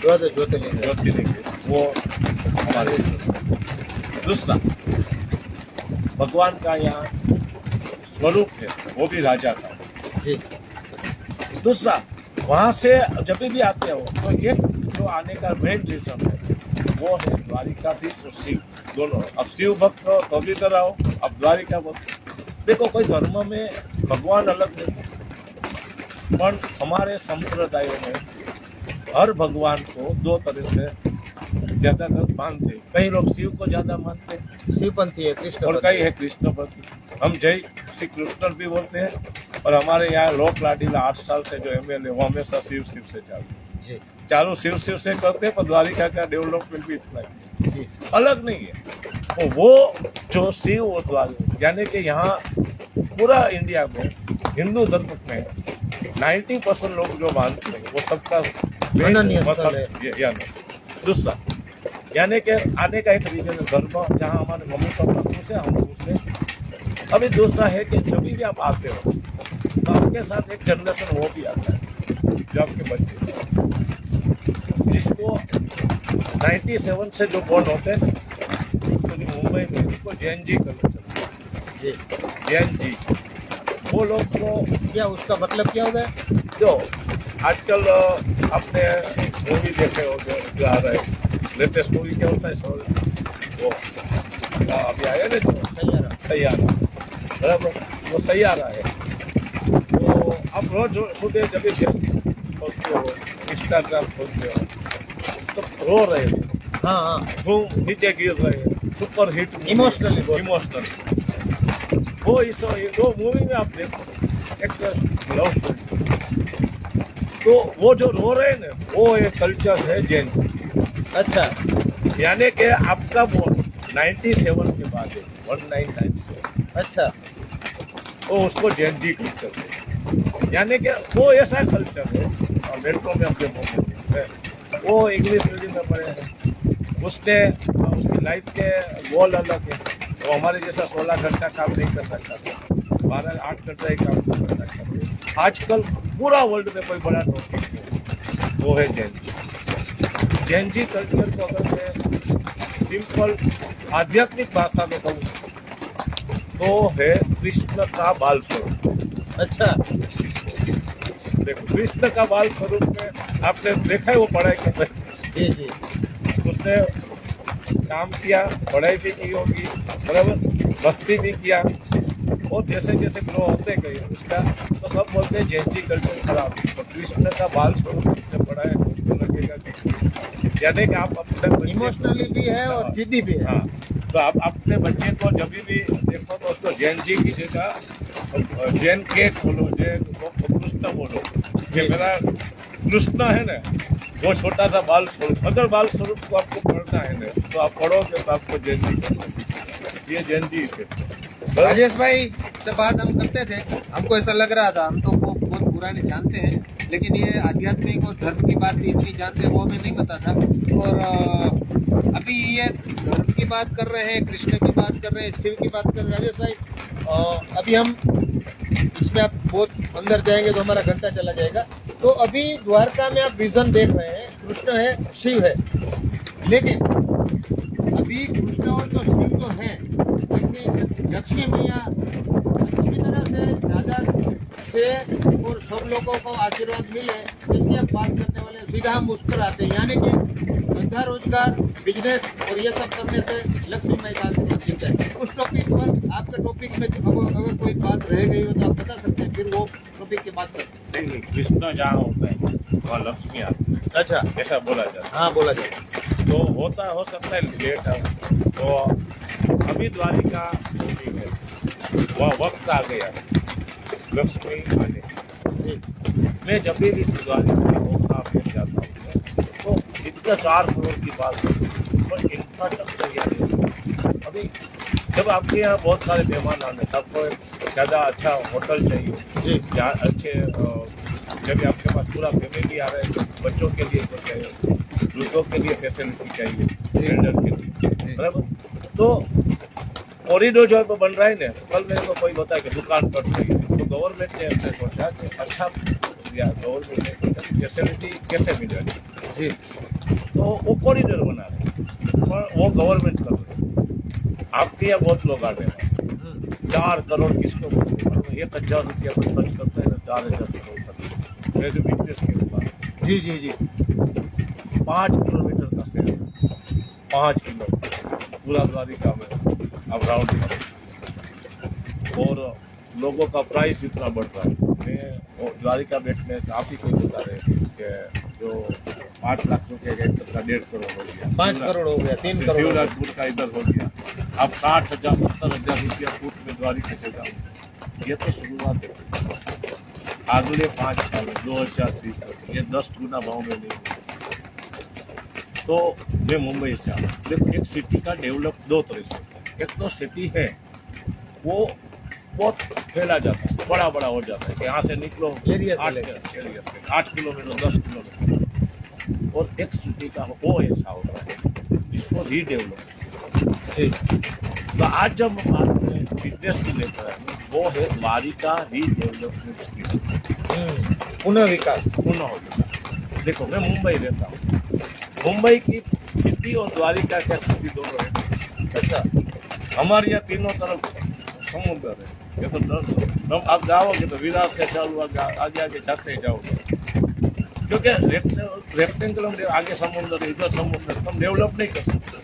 ज्योतिर्लिंग ज्योतिर्लिंग है, वो हमारे। दूसरा भगवान का यहाँ स्वरूप है, वो भी राजा का। जी दूसरा वहाँ से जब भी आते हो तो एक जो आने का मेन रीजन है वो है द्वारिकाधीश और शिव दोनों। अब शिव भक्त हो तो भी तरह हो, अब द्वारिका भक्त। देखो कोई धर्म में भगवान अलग नहीं, पर हमारे संप्रदायों में हर भगवान को दो तरह से ज्यादातर मानते हैं। कई लोग शिव को ज्यादा मानते हैं शिवपंथी है, कृष्ण और कई है कृष्ण भक्ति। हम जय श्री कृष्ण भी बोलते हैं और हमारे यहाँ लोक लाडीला 8 साल से जो एमएलए वो हमेशा शिव शिव से चालू शिव शिव से करते हैं। पर द्वारिका का डेवलपमेंट भी इतना है, अलग नहीं है। तो वो जो शिव और द्वारिका यानी कि यहाँ पूरा इंडिया में हिंदू धर्म में 90% लोग जो मानते हैं वो सबका अनन्य स्थल है। यानी दूसरा यानी कि आने का एक रीजन है धर्म, जहाँ हमारे मम्मी पापा खुश है हम खुश हैं। अभी दूसरा है कि जब भी आप आते हो तो आपके साथ एक जनरेशन वो भी आता है जो आपके बच्चे, जिसको 97 से जो बोर्न होते हैं तो जो मुंबई में उसको जैन जी करना चाहिए। जैन जी वो लोग को क्या उसका मतलब क्या होता है? जो आजकल आपने मूवी देखे हो जो आ रहे लेटेस्ट मूवी क्या होता है वो अभी आया ना जो सैयारा बराबर, वो सैयारा है। तो आप रोज सुबह जब भी खोलते हो इंस्टाग्राम खोलते हो तो रो रहे हैं, हाँ घूम नीचे गिर रहे हैं, सुपर हिट इमोशनली वो इस दो मूवी में आप देखो एक लव स्टोरी। तो वो जो रो रहे हैं ना वो एक कल्चर है जैन। अच्छा, यानी कि आपका वो 97 के बाद 1997 अच्छा तो उसको जैन जी कल्चर है। यानी कि वो ऐसा कल्चर है और मेट्रो में अपने है वो इंग्लिश मीडियम में पढ़े हैं, उसने उसकी लाइफ के गोल अलग है। वो हमारे जैसा 16 घंटा काम नहीं कर सकता, 12-8 घंटा ही काम कर सकता है। आजकल पूरा वर्ल्ड में कोई बड़ा टॉपिक है वो है जैन जी। जैन जी कल्चर को अगर मैं सिंपल आध्यात्मिक भाषा में कहूँ तो है कृष्ण का बाल स्वरूप। अच्छा, देखो कृष्ण का बाल स्वरूप में आपने देखा है वो पढ़ाई कर रहे, जी जी उसने काम किया, पढ़ाई भी की होगी बराबर, भक्ति भी किया और जैसे जैसे ग्रो होते गए उसका तो सब बोलते हैं जैन जी कल्चर खराब। तो कृष्ण का बाल स्वरूप जिसने पढ़ा है उसको लगेगा कि यानी कि आप अपने इमोशनली भी है और जिद्दी भी है। हाँ, तो आप अपने बच्चे को जब भी देखो तो उसको जैन जी की जगह जैन केक बोलो, जैन कृष्ण बोलो। ये मेरा कृष्ण है ना वो छोटा सा बाल स्वरूप, अगर बाल स्वरूप को आपको पढ़ना है ना तो आप पढ़ोगे तो आपको जैन जी करना। ये जैन जी थे। राजेश भाई से बात हम करते थे, हमको ऐसा लग रहा था हम तो वो बहुत पुराने जानते हैं, लेकिन ये आध्यात्मिक और धर्म की बात इतनी जानते हैं वो हमें नहीं पता था। और अभी ये धर्म की बात कर रहे हैं, कृष्ण की बात कर रहे हैं, शिव की बात कर रहे हैं राजेश भाई। अभी हम इसमें आप बहुत अंदर जाएंगे तो हमारा घंटा चला जाएगा। तो अभी द्वारका में आप विजन देख रहे हैं, कृष्ण है, शिव है, लेकिन अभी कृष्ण और जो शिव जो है लक्ष्मी मैया अच्छी तरह से ज्यादा से और सब लोगों को आशीर्वाद मिले इसलिए आप बात करने वाले सीधा हम मुस्कुराते हैं। यानी कि धंधा रोजगार बिजनेस और ये सब करने से लक्ष्मी माई का आशीर्वाद मिलता है। उस टॉपिक पर आपके टॉपिक में अगर कोई बात रह गई हो तो आप बता सकते हैं, फिर वो टॉपिक की बात करते हैं। नहीं, कृष्ण जहाँ होता है वहाँ लक्ष्मी आती है, अच्छा, ऐसा बोला जाता है। हाँ बोला जाए तो होता हो सकता है लेट हो। तो अभी द्वारिका होती है, वह वक्त आ गया लक्ष्मी आने। मैं जब भी द्वारिका होता फिर जाता हूँ तो इतना 4 करोड़ की बात पर इंफ्रास्ट्रक्चर अभी जब आपके यहाँ बहुत सारे मेहमान आने हैं, आपको एक ज़्यादा अच्छा होटल चाहिए जी जहाँ अच्छे जब आपके पास पूरा फैमिली आ रहा है तो बच्चों के लिए तो चाहिए, वृद्धों के लिए फैसिलिटी चाहिए, एल्डर के लिए, बराबर। तो कॉरिडोर जो है बन रहा है ना, कल मेरे को कोई बताया कि दुकान कट रही है, तो गवर्नमेंट ने ऐसे सोचा कि अच्छा गवर्नमेंट ने सोचा कि फैसिलिटी कैसे मिलेगी, जी तो वो कॉरिडोर बना रहे हैं और वो गवर्नमेंट कर रही है। आपके यहाँ बहुत लोग आ रहे हैं, 4 करोड़ किसको बोलते हैं, 1,000 रुपया कोई खर्च करता है ना, 4,000 करोड़ खर्च, मैं जो बिजनेस के ऊपर जी जी जी 5 किलोमीटर का शहर, 5 किलोमीटर पूरा द्वारिका में अब राउंड करो और लोगों का प्राइस इतना बढ़ रहा है। मैं द्वारिका बेट में आप ही कोई बता रहे हैं कि जो 5 लाख रुपये का एक का 1.5 करोड़ हो गया, 5 करोड़ हो गया, 3 करोड़ हो गया। शिवराजपुर का इधर हो गया, अब 60,000 70,000 रुपया फुट में द्वारिका से जाओ। ये तो शुरुआत है, अगले 5 साल 2030 तक ये 10 गुना भाव में नहीं होगा। तो मैं मुंबई से आया, देखो एक सिटी का डेवलप 2 तरह से होता है। एक तो सिटी है वो बहुत फैला जाता है, बड़ा बड़ा हो जाता है कि यहाँ से निकलो एरिया से 8 किलोमीटर 10 किलोमीटर, और एक सिटी का वो ऐसा होता है जिसको रीडेवलप। जी तो आज जब हम बात में बिजनेस को लेकर आए, वो है द्वारिका रीडेवलपमेंट स्कीम, पुनः विकास। पुनः हो जाता। देखो मैं मुंबई रहता हूँ, मुंबई की स्थिति और द्वारिका की स्थिति दोनों है। अच्छा हमारे यहाँ तीनों तरफ समुद्र है, ये तो आप जाओगे तो विराट से चालू आगे आगे जाते जाओगे, क्योंकि रेक्टेंगल में आगे समुद्र है, इधर समुद्र है, हम डेवलप नहीं कर सकते।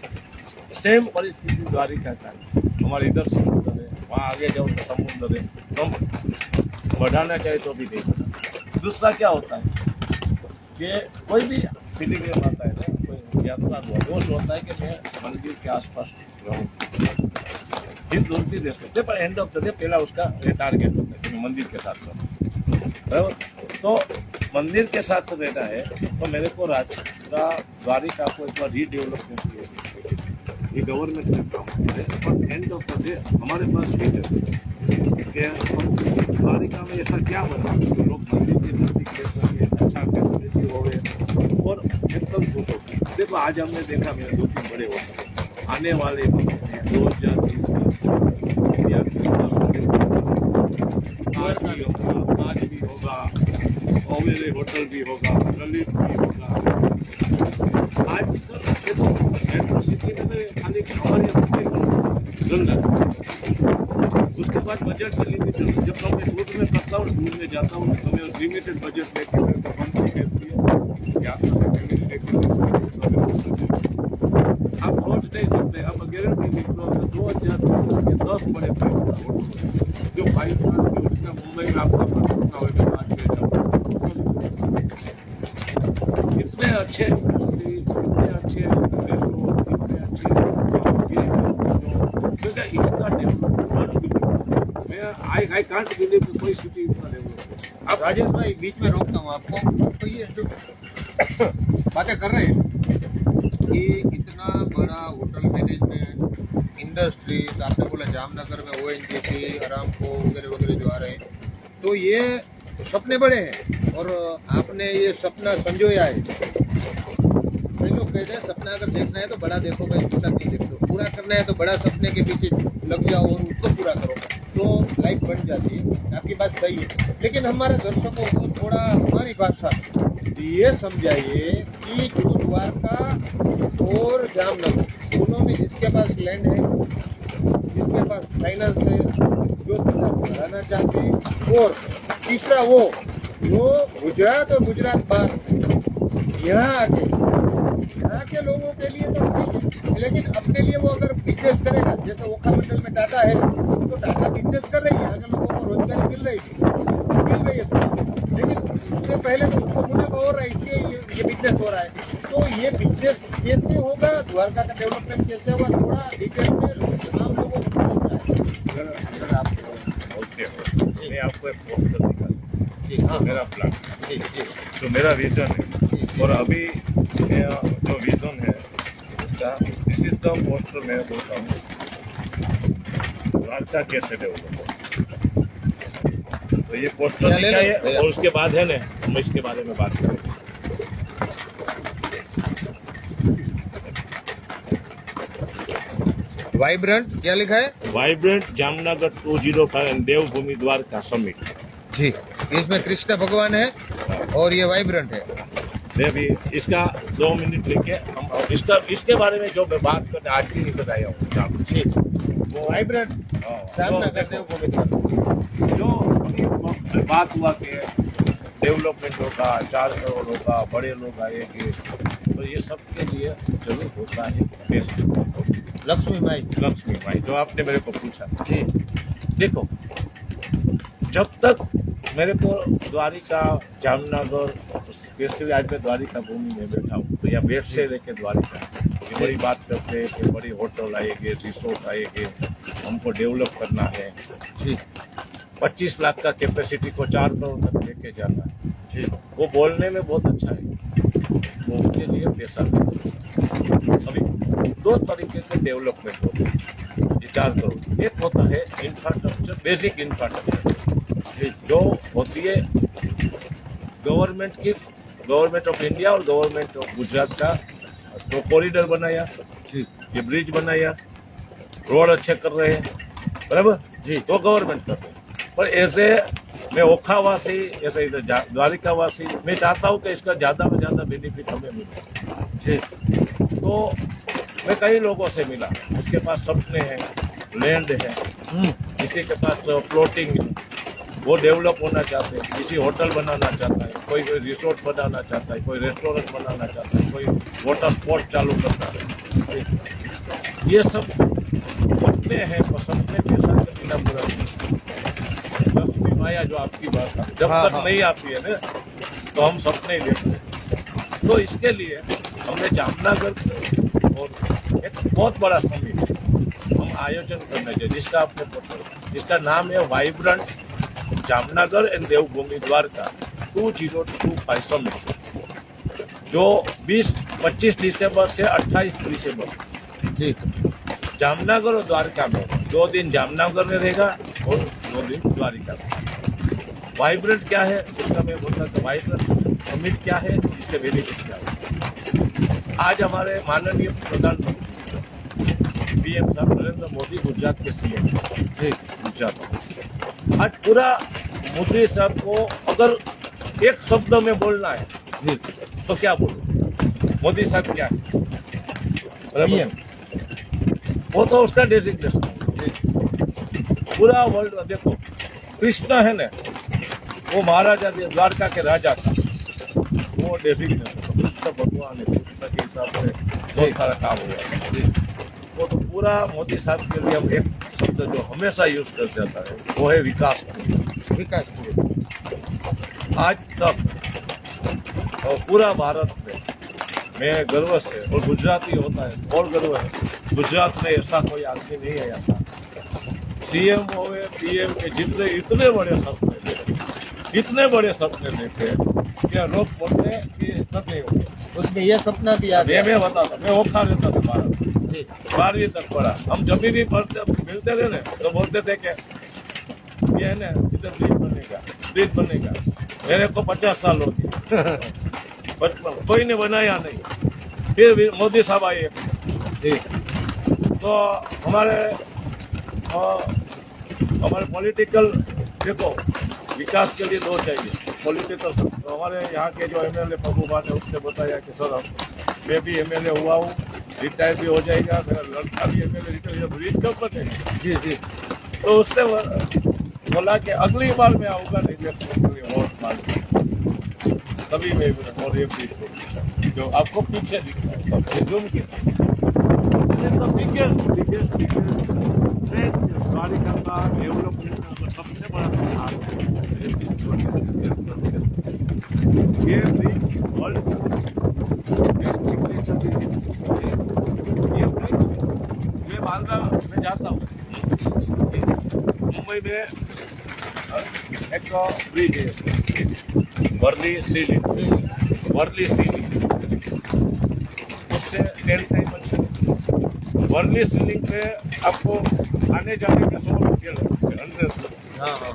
सेम परिस्थिति द्वारिका का है, हमारे इधर समुद्र है, वहाँ आगे जाओ तो समुद्र है, तो हम बढ़ाना चाहे तो भी नहीं। दूसरा क्या होता है कि कोई भी पिलग्रिम आता है ना, कोई यात्रा वो होता है कि मैं मंदिर के आसपास रहूँ, फिर दूसरी रह सकते, पर एंड ऑफ द डे पहला उसका टारगेट होता है कि मैं मंदिर के साथ रहूँ, बराबर। तो मंदिर के साथ रहना है तो मेरे को द्वारिका को एक बार रीडेवलपमेंट किया, ये गवर्नमेंट ने काम किया है, और एंड ऑफ द डे हमारे पास भी है द्वारिका में ऐसा क्या बना कि लोग मंदिर के नजदीक रह सके, अच्छा फैसिलिटी हो गए और एकदम खुश हो। देखो आज हमने देखा मेरे 2-3 बड़े होटल आने वाले 2030 आज भी होगा, ओवेरे होटल भी होगा, ललित भी होगा। आज देखो मेट्रो सिटी में तो खाली हमारे गंगा, उसके बाद बजट में लिमिटेड, जब मैं टूर में करता हूँ, टूर में जाता हूँ तो मैं लिमिटेड बजट लेके आप सोच नहीं सकते, आप गारंटी निकलो तो 2010 बड़े जो 5 साल के उसमें मुंबई में आपका पता होगा, इतने अच्छे इतने अच्छे क्योंकि इसका डेवलपमेंट आई कांट बिलीव कोई सिटी इतना डेवलप। अब राजेश भाई बीच में रोकता हूँ आपको, तो ये जो बातें कर रहे हैं कि इतना बड़ा होटल मैनेजमेंट इंडस्ट्री, तो आपने बोला जामनगर में ONGC, अरामको वगैरह वगैरह जो आ रहे हैं, तो ये सपने बड़े हैं और आपने ये सपना संजोया है। कई लोग कहते हैं सपना अगर देखना है तो बड़ा देखो भाई, छोटा नहीं देखो, पूरा करना है तो बड़ा सपने के पीछे लग जाओ और उसको पूरा करो, तो लाइफ बन जाती है। आपकी बात सही है, लेकिन हमारे दर्शकों को थोड़ा हमारी भाषा ये समझाइए कि जो द्वारका और जामनगर दोनों में जिसके पास लैंड है, जिसके पास फाइनेंस है, जो धंधा बढ़ाना चाहते हैं, और तीसरा वो जो गुजरात और गुजरात बाहर से यहाँ के लोगों के लिए तो ठीक है, लेकिन अपने लिए वो अगर बिजनेस करेगा, जैसे ओखा मंडल में टाटा है तो टाटा बिजनेस कर रही है, अगर लोगों को रोजगारी मिल रही है लेकिन उससे पहले तो उसको मुनाफा हो रहा है, इसलिए ये बिजनेस हो रहा है। तो ये बिजनेस कैसे होगा, द्वारका का डेवलपमेंट कैसे होगा, थोड़ा डिटेल में आम लोगों को समझना है। अगर आप ओके मैं आपको एक पोस्टर दिखा जी हाँ, मेरा प्लान जी जी जो मेरा विजन है, जी और अभी जो विजन है उसका दिस इज द पोस्टर मैं बोलता हूँ द्वारका कैसे डेवलप। तो ये पोस्टर ले लो, दिखाइए भैया। और उसके बाद है ना हम इसके बारे में बात करेंगे। वाइब्रेंट क्या लिखा है? Vibrant Jamnagar 205 and Devbhoomi Dwarka summit. जी, इसमें कृष्ण भगवान है और ये वाइब्रेंट है। मैं भी इसका 2 मिनट लेके हम इसके बारे में जो मैं बात करने आज भी नहीं बताया हूँ। जी, वो वाइब्रेंट जामनगर देवभूमि द्वारका। जो अभी बात हुआ कि डेवलपमेंट होगा, 4 करोड़ होगा, बड़े लोग आएंगे, तो ये सबके लिए जरूर होता है पैसा। लक्ष्मी भाई जो आपने मेरे को पूछा, जी, देखो जब तक मेरे को द्वारिका जामनगर स्पेशली आज मैं द्वारिका भूमि में बैठा हूँ, तो यहाँ बेट से लेके द्वारिका ये बड़ी बात करते हैं कि बड़ी होटल आएंगे, रिसोर्ट आएंगे, हमको डेवलप करना है जी, 25 लाख का कैपेसिटी को 4 करोड़ तक लेके जाना है जी, वो बोलने में बहुत अच्छा है, वो उसके लिए पैसा अभी 2 तरीके से डेवलपमेंट होता है ये 4 करोड़। एक होता है इंफ्रास्ट्रक्चर, बेसिक इंफ्रास्ट्रक्चर जो होती है गवर्नमेंट ऑफ इंडिया और गवर्नमेंट ऑफ गुजरात का, तो कॉरिडोर बनाया जी, ये ब्रिज बनाया, रोड अच्छे कर रहे हैं, बराबर जी, तो गवर्नमेंट कर रहे हैं। पर ऐसे मैं ओखावासी, ऐसे इधर द्वारिकावासी, मैं चाहता हूँ कि इसका ज़्यादा से ज़्यादा बेनिफिट हमें मिले। जी, तो मैं कई लोगों से मिला, उसके पास सपने हैं, लैंड है, किसी के पास फ्लोटिंग है, वो डेवलप होना चाहते हैं, किसी होटल बनाना चाहता है, कोई रिसोर्ट बनाना चाहता है, कोई रेस्टोरेंट बनाना चाहता है, कोई वाटर स्पोर्ट चालू करना है। ये सब सपने हैं, तो सपने पैसा के बिना पूरा नहीं। लक्ष्मी माया जो आपकी भाषा जब हाँ, तक हाँ। नहीं आती है ना, तो हम सपने ही देखते हैं। तो इसके लिए हमने जामनगर और एक बहुत बड़ा समिट हम आयोजन करना चाहिए, जिसका नाम है vibrant Jamnagar and Devbhoomi Dwarka 2025 summit, जो 25 दिसंबर से 28 दिसंबर जी, जामनगर और द्वारका में 2 दिन जामनगर में रहेगा और 2 दिन द्वारका में। वाइब्रेंट क्या है इसका मैं बोलता था, वाइब्रेंट समिट क्या है, इससे बेनिफिट क्या है। आज हमारे माननीय प्रधानमंत्री पीएम साहब नरेंद्र मोदी गुजरात के सीएम जी, गुजरात, आज पूरा मोदी साहब को अगर एक शब्द में बोलना है जी, तो क्या बोलो, मोदी साहब क्या है, PM, वो तो उसका डेजिग्नेशन जी, पूरा वर्ल्ड। देखो कृष्ण है ना, वो महाराजा द्वारका के राजा था, वो डेजिग्नेशन कृष्ण भगवान है, कृष्ण के हिसाब से बहुत सारा काम हुआ है। वो तो पूरा मोदी साहब के लिए हम एक शब्द जो हमेशा यूज कर जाता है वो है विकास। विकास आज तक और पूरा भारत में मैं गर्व से, और गुजराती होता है और गर्व है, गुजरात में ऐसा कोई आदमी नहीं आया था सीएम हो पीएम के जितने इतने बड़े सपने देखे कि लोग बोलते हैं कि नहीं होगा। उसमें ये सपना भी आ गया। मैं बताता, मैं ओखा रहता था भारत, जी, 12वीं तक पढ़ा। हम जब भी पढ़ते मिलते थे ना तो बोलते थे कि ये है ना इधर ब्रिज बनेगा। मेरे को 50 साल हो गए कोई ने बनाया नहीं, फिर भी मोदी साहब आए। जी, तो हमारे पॉलिटिकल, देखो विकास के लिए 2 चाहिए पॉलिटिकल। हमारे यहाँ के जो एमएलए पबूबा ने उसने बताया कि सर मैं भी एमएलए हुआ हूँ, रिटायर भी हो जाएगा, मेरा लड़का भी एमएलए रिटायर, ब्रिज कब बनेगा। जी, जी, तो उसने बोला कि अगली बार मैं आऊँगा इलेक्शन के लिए वोट मांगने, तभी मैं और ये ब्रिज को जो आपको पीछे दिख रहा है जूम की बिगेस्ट द्वारिका का डेवलपमेंट का सबसे बड़ा ये ब्रिज वर्ल्ड सिग्नेचर ये ब्रिज मैं बांद्रा में जाता हूँ, मुंबई में एक ब्रिज है वर्ली सीलिंग, उससे 10 टाइम वर्ली सीलिंग पे आपको आने जाने का 100 रुपये लगते हैं, 100। हाँ हाँ,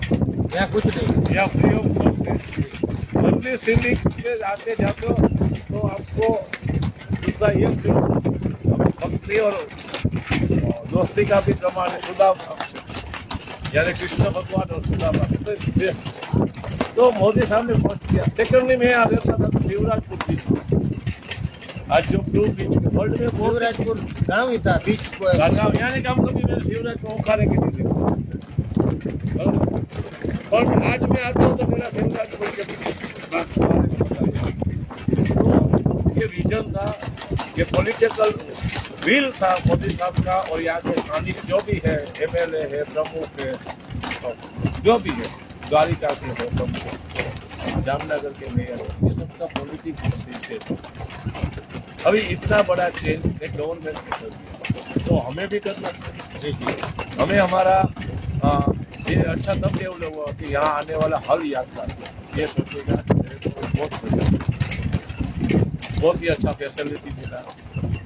यहाँ कुछ नहीं। या फ्री ऑफ कॉस्ट है। वर्ली सीलिंग पे आते जाते हो तो आपको दूसरा ये भक्ति और दोस्ती का भी प्रमाण है। सुदामा यानी कृष्ण भगवान और सुदामा तो मोदी साहब ने पहुंच किया। सेकेंडली में आ रहता था तो शिवराजपुर बीच, आज जो ब्लू बीच वर्ल्ड में बहुत शिवराजपुर गाँव ही था, बीच गाँव, यानी काम कभी मैंने शिवराज को उखाड़े के नहीं देखा। और आज मैं आता हूँ तो मेरा शिवराजपुर के बात तो ये विजन था, ये पॉलिटिकल विल था मोदी साहब का। और यहाँ के स्थानीय जो भी है, MLA है, प्रमुख है, जो भी है, द्वारिका के है प्रमुख, जामनगर के मेयर, ये सबका पॉलिटिक्स है। अभी इतना बड़ा चेंज एक गवर्नमेंट ने कर दिया तो हमें भी करना चाहिए। हमें हमारा ये अच्छा तब डेवलप हुआ कि यहाँ आने वाला हर यात्रा ये सोचेगा कि मेरे को बहुत ही अच्छा फैसिलिटी मिला,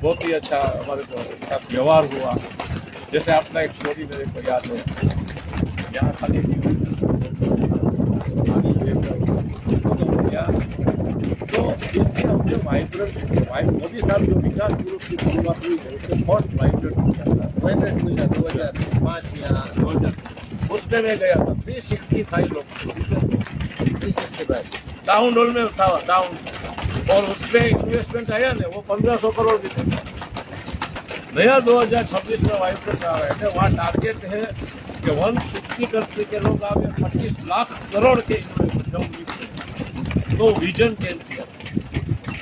बहुत ही अच्छा हमारे साथ व्यवहार हुआ। जैसे अपना एक स्टोरी मेरे को याद है, यहाँ खाली तो अपने वाइब्रेंट मोदी साहब जो विकास ग्रुप की शुरुआत हुई है उसके फर्स्ट वाइब्रेंट हुई था 2005 या 2000, उसमें मैं गया था। 365 लोग, 365 टाउन हॉल में था, टाउन, और उसमें इन्वेस्टमेंट आया ना वो 1500 करोड़ की थी। नया 2026 में वाइब्रेंट आ रहा है, वहाँ टारगेट है कि 160 कंट्री के लोग आगे 25 लाख करोड़ के इन्वेस्टमेंट। तो विजन चेंज किया।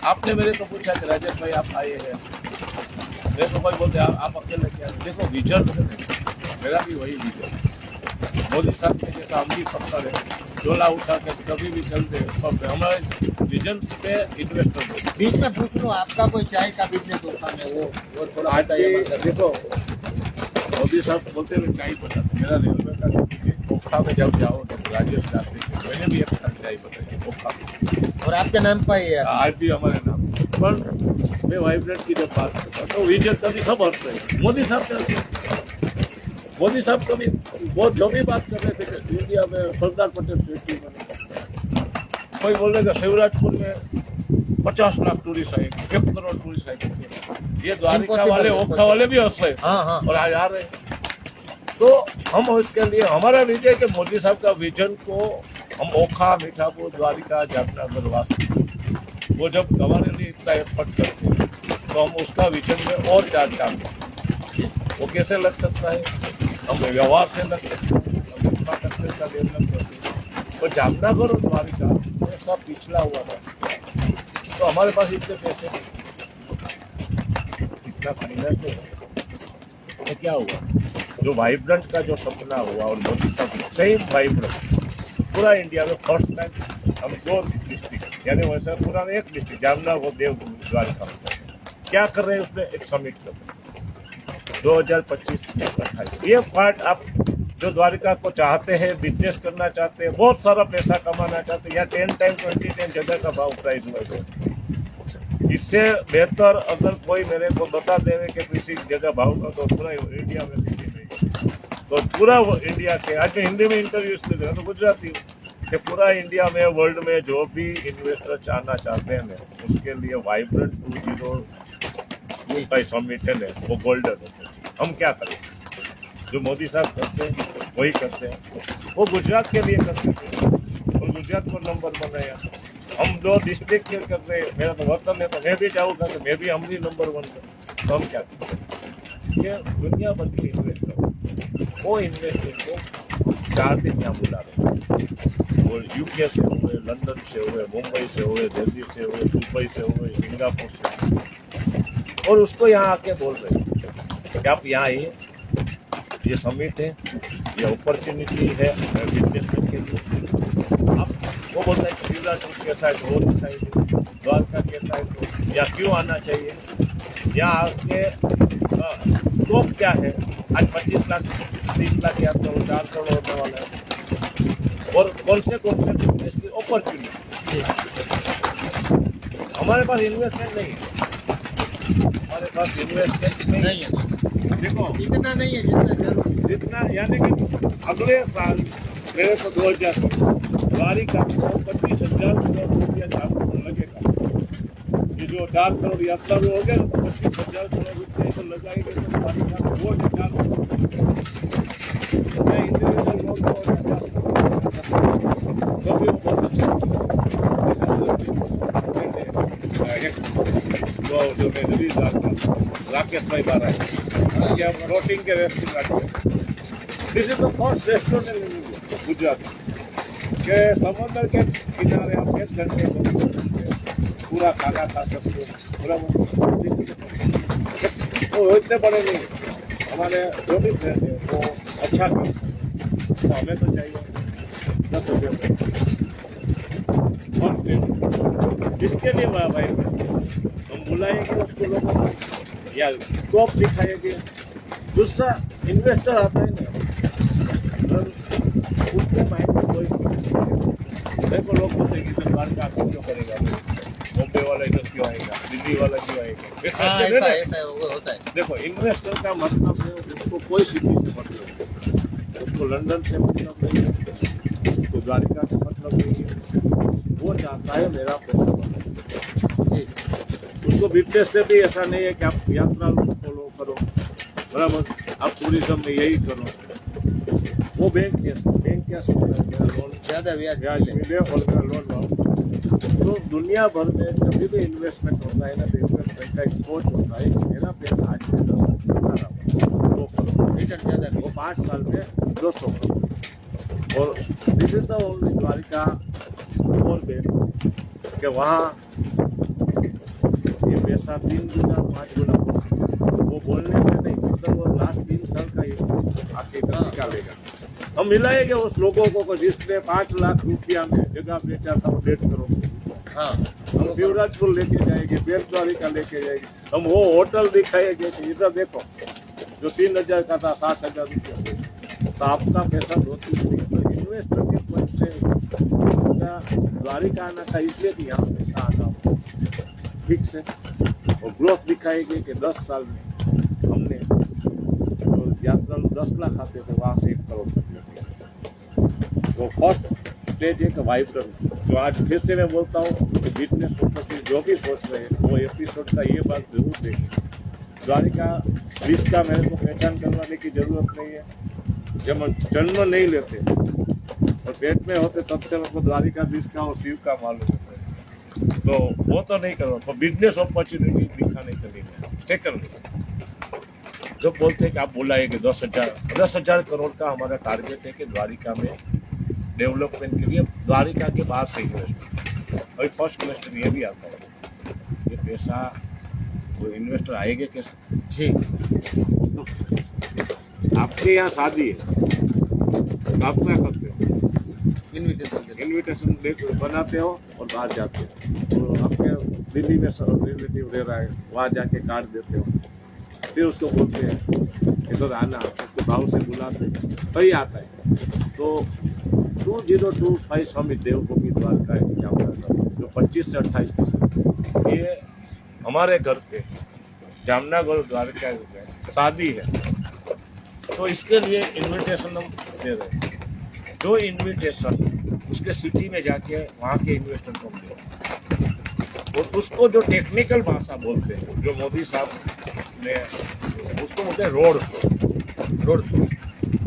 आपने मेरे को पूछा कि राजेश भाई आप आए हैं, मेरे को भाई बोलते आप अकेले क्या, देखो विजन है मेरा भी वही विजन। मोदी साहब के जैसा हम भी पत्थर है, डोला उठा के कभी भी चलते सब हमारे विजन पे इन्वेस्ट करते। बीच में पूछ लो, आपका कोई चाय का बिजनेस होता है वो थोड़ा आज बताइए। देखो मोदी साहब बोलते हुए क्या ही पता, मेरा रेलवे का ओखा में जब जाओ तो राजेश जाते मैंने भी एक चाय बताई ओखा, और आपके नाम पर ही है। आज भी हमारे नाम पर मैं वाइब्रेंट की जब बात करता तो विजन कभी सब हटते हैं। मोदी साहब कभी बहुत जो भी बात कर रहे थे इंडिया में सरदार पटेल स्टेच्यू बने, कोई बोलेगा शिवराजपुर में 50 लाख टूरिस्ट आएंगे, 1 करोड़ टूरिस्ट आएंगे, ये द्वारिका वाले ओखा वाले भी हंस रहे और आज आ रहे। तो हम उसके लिए हमारा विजय कि मोदी साहब का विजन को हम ओखा, मीठापुर, द्वारिका, जामनगर वासी वो जब हमारे लिए इतना एफर्ट करते हैं तो हम उसका विजन में और चार चाहते हैं। वो कैसे लग सकता है, हम व्यवहार से लग सकते हैं, इंफ्रास्ट्रक्चर का डेवलप करते हैं। और जामनगर और द्वारिका ये सब पिछला हुआ था तो हमारे पास इतने पैसे नहीं, इतना फाइनेंस नहीं। तो क्या हुआ, जो वाइब्रेंट का जो सपना हुआ और मोदी साहब सेम वाइब्रेंट पूरा इंडिया में फर्स्ट टाइम हम 2 डिस्ट्रिक्ट यानी वैसे पूरा एक डिस्ट्रिक्ट जामनगर और देवभूमि द्वारिका क्या कर रहे हैं उसमें एक समिट कर 2025-28 ये पार्ट आप जो द्वारिका को चाहते हैं, बिजनेस करना चाहते हैं, बहुत सारा पैसा कमाना चाहते हैं, या 10 टाइम 20 टाइम जगह का भाव प्राइस हुआ है। इससे बेहतर अगर कोई मेरे को बता देवे कि किसी जगह भाव का तो पूरा इंडिया में किसी नहीं, तो पूरा इंडिया के आज मैं हिंदी में इंटरव्यूज दे रहा तो गुजराती हूँ कि पूरा इंडिया में वर्ल्ड में जो भी इन्वेस्टर आना चाहते हैं उसके लिए वाइब्रेंट 20 का समिट है वो गोल्डन होते हैं। हम क्या करें, जो मोदी साहब करते हैं वही करते हैं, वो गुजरात के लिए करते हैं और गुजरात को नंबर बनाया। हम 2 डिस्ट्रिक्ट के कर रहे हैं, मेरा तो वतन है तो मैं भी चाहूँगा कि मैं भी हम भी नंबर 1 करूँ। तो हम क्या करते हैं कि दुनिया भर के इन्वेस्टर वो इन्वेस्टर को 4 दिन यहाँ बुला रहे हैं, वो यूके से हुए, लंदन से हुए, मुंबई से हुए, दिल्ली से हुए, दुबई से हुए, सिंगापुर से, और उसको यहाँ आके बोल रहे हैं कि आप यहाँ आइए, ये समिट है, ये अपॉर्चुनिटी है बिजनेसमैन के लिए। आप वो बोलता है कि शिवराजपुर कैसा है तो वो दिखाइए, द्वारका कैसा है तो या क्यों आना चाहिए, यहाँ आके स्कोप क्या है। आज 25 लाख 30 लाख या तो 4 करोड़ होने वाला है, और कौन से बिजनेस की अपॉर्चुनिटी। हमारे पास इन्वेस्टमेंट नहीं है, हमारे पास इन्वेस्टमेंट नहीं है, देखो इतना नहीं है जितना जरूरी। जितना, यानी कि अगले साल मेरे को 2000 द्वारिका को 25,000 करोड़ रुपया लगेगा। ये जो 4 करोड़ यात्रा में हो गए ना, तो 25,000 करोड़ रुपये तो लगाएंगे तो द्वारिका में वो 4 करोड़ इंडिविजुअल लोग तो भी वो बहुत अच्छा जो मैं रिलीज राकेश भाई बारा है क्या फ्लोटिंग के restaurant. This is the first restaurant in India Gujarat के समुद्र के किनारे आप 1 घंटे पूरा खाना खा सकते हो। पूरा वो इतने बड़े नहीं, हमारे जो भी फ्रेंड है वो अच्छा कर, तो हमें तो चाहिए 10 रुपये जिसके लिए भाई हम बुलाएंगे उसको लोगों को या टॉप दिखाएंगे। दूसरा इन्वेस्टर आता है ना, उसके माइंड में कोई देखो लोग बोलते हैं कि सरकार का आखिर क्यों करेगा, बॉम्बे वाला इधर क्यों आएगा, दिल्ली वाला क्यों आएगा। हाँ, ऐसा होता है। देखो इन्वेस्टर का मतलब है उसको कोई सिटी से मतलब नहीं, उसको लंदन से मतलब नहीं है, उसको द्वारिका से मतलब नहीं है, वो चाहता है मेरा पैसा बने। उसको बिजनेस से भी ऐसा नहीं है कि आप यात्रा फॉलो करो, बराबर, आप टूरिज्म में यही करो। वो बैंक क्या सोचता है लोन ज्यादा ब्याज मिले और मेरा लोन लाओ। तो दुनिया भर में जब भी इन्वेस्टमेंट होता है ना, तो इन्वेस्टमेंट का एक सोच होता है कि मेरा पैसा आज से 10 साल 2 करोड़ रिटर्न ज्यादा, वो 5 साल में 200 करोड़। और this is the only Dwarka और बैंक कि वहाँ ये पैसा 3 गुना 5 गुना वो बोलने से नहीं, मतलब वो लास्ट 3 साल का ये आके निकालेगा। हम मिलाएंगे उस लोगों को जिसने 5 लाख रुपया में जगह बेचा था, वो 1.5 करोड़। हाँ, हम शिवराजपुर लेके जाएंगे, बेट द्वारिका लेके जाएंगे, हम वो होटल दिखाएंगे कि इधर देखो जो 3,000 का था 60,000 रुपया, तो आपका पैसा 2-3 नहीं। इन्वेस्टर के पॉइंट से द्वारिका आना था इसलिए कि यहाँ पैसा आना फिक्स है, और ग्रोथ दिखाएंगे कि 10 साल में हमने जो यात्रा 10 लाख आते थे वहाँ से 1 करोड़ तक लेके। वो फर्स्ट स्टेज है कि वाइब्रेंट, जो आज फिर से मैं बोलता हूँ कि बिजनेस फोकस जो भी सोच रहे हैं वो एपिसोड का ये बात जरूर देखें। द्वारिका विष का मेरे को पहचान करवाने की जरूरत नहीं है। जब हम जन्म नहीं लेते और पेट में होते तब से हमको द्वारिका विष का और शिव का मालूम होता है, तो वो तो नहीं करो। तो बिजनेस अपॉर्चुनिटी दिखाने के लिए सेकंड जो बोलते हैं कि आप बुलाएंगे 10,000 करोड़ का हमारा टारगेट है कि द्वारिका में डेवलपमेंट के लिए, द्वारिका के बाहर से इन्वेस्टमेंट। अभी फर्स्ट क्वेश्चन ये भी आता है, ये पैसा वो इन्वेस्टर आएंगे कैसे जी। तो आपके यहाँ शादी है, आप क्या करते हो, इन्विटेशन बनाते हो और बाहर जाते हो। तो आपके दिल्ली में रिलेटिव रह रहा है, वहाँ जाके कार्ड देते हो, फिर उसको बोलते हैं इधर आना, उसको भाव से बुलाते कहीं आता है। तो 2025 स्वामी देवभूमि द्वारका जो 25 से 28% ये हमारे घर पे जामनगर द्वारका में शादी है, तो इसके लिए इन्विटेशन हम दे रहे हैं। जो इन्विटेशन उसके सिटी में जाके वहाँ के इन्वेस्टर को दे, और उसको जो टेक्निकल भाषा बोलते हैं, जो मोदी साहब ने उसको बोलते हैं रोड शो।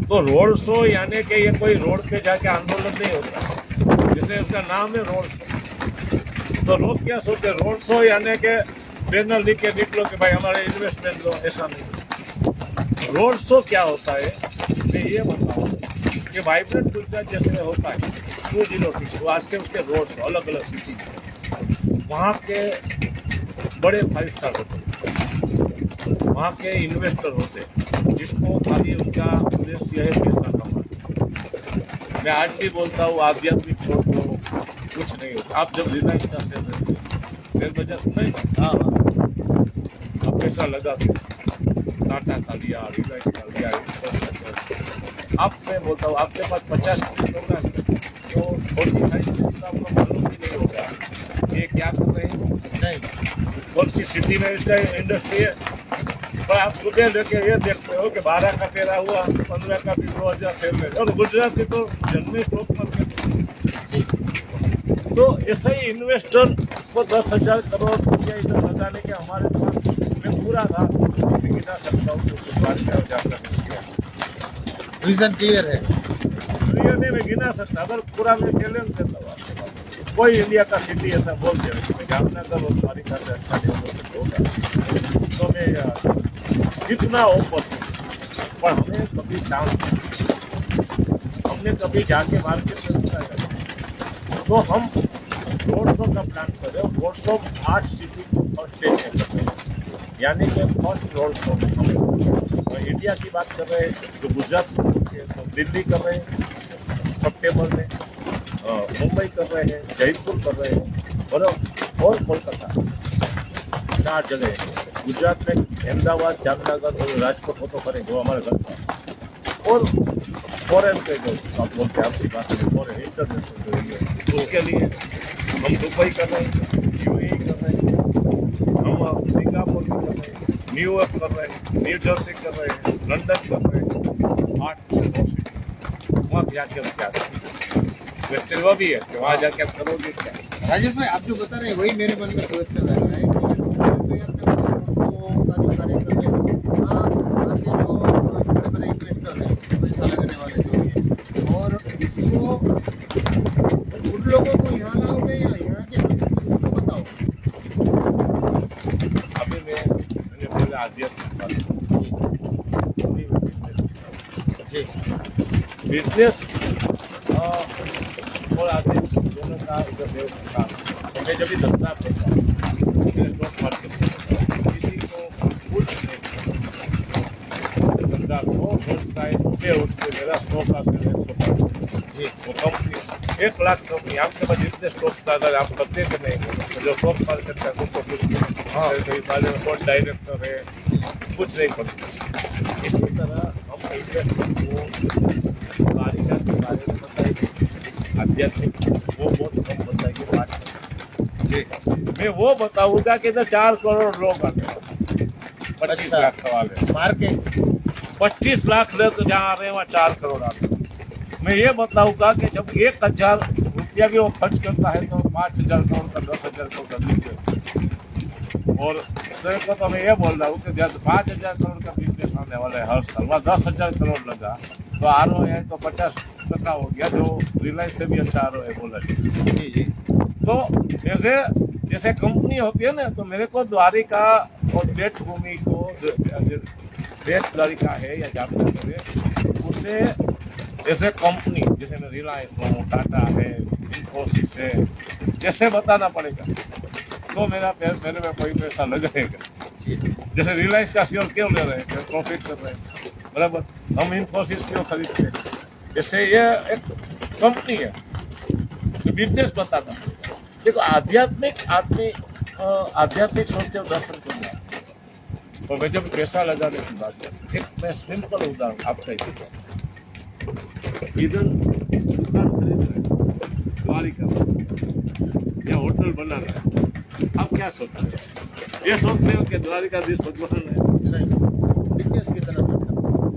तो रोड शो यानी कि ये कोई रोड पे जाके आंदोलन नहीं होता, जैसे उसका नाम है रोड शो। तो लोग क्या सोचते हैं, रोड शो यानी कि बैनर लिख के निकलो कि भाई हमारे इन्वेस्टमेंट दो, ऐसा नहीं। रोड शो क्या होता है, मैं ये बताऊँ कि वाइब्रेंट गुजरात जैसे होता है 2026, आज से उसके रोड शो अलग अलग सिटी, वहाँ के बड़े 5 स्टार होते, वहाँ के इन्वेस्टर होते, जिसको खाली उसका उद्देश्य है पैसा कमाना। मैं आज भी बोलता हूँ आध्यात्मिक छोड़ दो, कुछ नहीं होता। आप जब रिलायंस का शेयर रहते शेयर बाजार सुना है, हाँ, आप पैसा लगाते, टाटा का लिया, रिलायंस का लिया, आप मैं बोलता हूँ आपके पास 50 होगा तो 45 आपको मालूम भी नहीं होगा ये क्या कर रहे हैं, नहीं कौन सी सिटी में इसका इंडस्ट्री है, पर आप सुबह लेके ये देखते हो कि 12 का तेरा हुआ, 15 का भी 2000 सेल में, और गुजरात की तो जन्म स्टॉक मार्केट। तो ऐसे ही इन्वेस्टर को 10,000 करोड़ रुपया इधर लगाने के हमारे पास, मैं पूरा रात गिना सकता हूँ तो द्वारिका और जामनगर किया। रीजन क्लियर है। तो ये नहीं मैं गिना सकता, अगर पूरा मैं चैलेंज देता हूँ आपके पास। कोई इंडिया का सिटी ऐसा बोल दे कि जामनगर और द्वारिका से अच्छा डेवलपमेंट होगा, तो मैं कितना ओपन, पर हमें कभी चांस, हमने कभी जाके मार्केट में रुका, तो हम रोड शो का प्लान कर रहे हो। रोड शो 8 सिटी को फर्स्ट स्टेज में कर रहे हैं, यानी कि फर्स्ट रोड शो में हम इंडिया की बात कर रहे हैं, जो गुजरात से तो दिल्ली कर रहे हैं सितंबर में, मुंबई कर रहे हैं, जयपुर कर रहे हैं, और कोलकाता, 4 जगह हैं। गुजरात में अहमदाबाद, जामनगर और राजकोट हो तो करेंगे, वो हमारे घर पर। और फॉरेन के जो आप बोलते हैं आपकी बात में, फॉरेन इंटरनेशनल जो है, उसके लिए हम दुबई कर रहे हैं, यूएई कर रहे हैं, हम सिंगापुर कर रहे हैं, न्यूयॉर्क कर रहे हैं, न्यू जर्सी कर रहे हैं, लंदन कर रहे हैं, 8 से 9 सिटी वहाँ जाके हम क्या क्वेश्चन वो भी है कि वहाँ जाके आप करोगे क्या। राजेश भाई, आप जो बता रहे हैं वही मेरे मन में क्वेश्चन आ रहा है कि तो ये आपने बताया का जो कार्यक्रम है, यहाँ के जो बड़े बड़े इन्वेस्टर हैं, पैसा लगाने वाले जो हैं, और इसको उन लोगों को यहाँ लाओगे या यहाँ के लोगों को बताओगे? अभी मैंने बोला आध्यात्मिक बिजनेस और आध्यात्मिक दोनों का इधर देव का। तो मैं जब भी धंधा करता हूँ, मेरे स्टॉक मार्केट में किसी को कुछ नहीं, धंधा को होता है, सुबह उठ के मेरा स्टॉक आते हैं, वो कंपनी 1 लाख कंपनी आपके पास जितने स्टॉक था, अगर आप करते थे नहीं, जो स्टॉक मार्केट का कुछ कुछ डायरेक्टर है, कुछ नहीं करते। इसी तरह हम इन्वेस्टमेंट को द्वारिका के बारे में बताएंगे, आध्यात्मिक वो बहुत कम बताएंगे। मैं वो बताऊंगा कि इधर 4 करोड़ लोग आते हैं, 25 लाख सवाल है मार्केट 25 लाख लोग तो जहाँ आ रहे हैं वहाँ 4 करोड़ आते हैं। मैं ये बताऊंगा कि जब 1,000 रुपया भी वो खर्च करता है तो 5,000 करोड़ का 10,000 करोड़ का बिजनेस। और तो तो मैं ये बोल रहा हूँ कि जब 5,000 करोड़ का बिजनेस आने वाला है हर साल, वहाँ 10,000 करोड़ लगा तो ROI तो 50% हो गया, जो रिलायंस से भी अच्छा ROI बोला। जी जी। तो जैसे कंपनी होती है ना, तो मेरे को द्वारिका और बेट भूमि को, बेट द्वारिका है या जामनगर है, उसे जैसे कंपनी, जैसे मैं रिलायंस हूँ, टाटा है, इन्फोसिस है, जैसे बताना पड़ेगा तो मेरे में कोई पैसा लगाएगा। जैसे रिलायंस का शेयर क्यों ले रहे हैं, प्रॉफिट कर रहे हैं, बराबर। हम इन्फोसिस क्यों खरीदते हैं, जैसे ये एक कंपनी है, बिजनेस बताना। देखो आध्यात्मिक आदमी आध्यात्मिक सोचते हो दर्शन करना, और मैं जब पैसा लगाने की बात करूँ, एक मैं सिंपल उदाहरण आपका ही इधर दुकान खरीद रहे द्वारिका या होटल बना रहा है, आप क्या सोचते हैं? ये सोचते हो कि द्वारिकाधीश भगवान है, बिजनेस की तरफ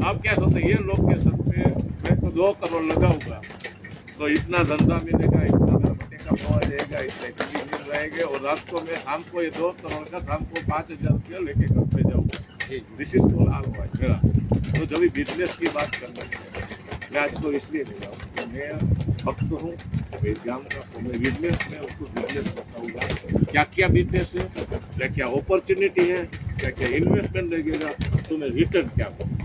आप क्या सोचते हैं? ये लोकेशन पे मैं तो 2 करोड़ लगाऊंगा तो इतना धंधा मिलेगा, इतना मेरा बटे का पावा जाएगा, इतने कमीशन रहेंगे, और रात को मैं शाम को ये 2 करोड़ का शाम को 5,000 रुपया लेके घर पे जाऊँगा। दिस इज कॉल्ड ROI मेरा। तो जब भी बिजनेस की बात करना है, मैं आज तो इसलिए मिला हूँ कि मैं भक्त हूँ विज्ञान का, तो मैं बिजनेस में उसको बिजनेस बताऊँगा, क्या क्या बिजनेस है, क्या क्या अपॉर्चुनिटी है, क्या क्या इन्वेस्टमेंट लगेगा, तो मैं रिटर्न क्या करूँ।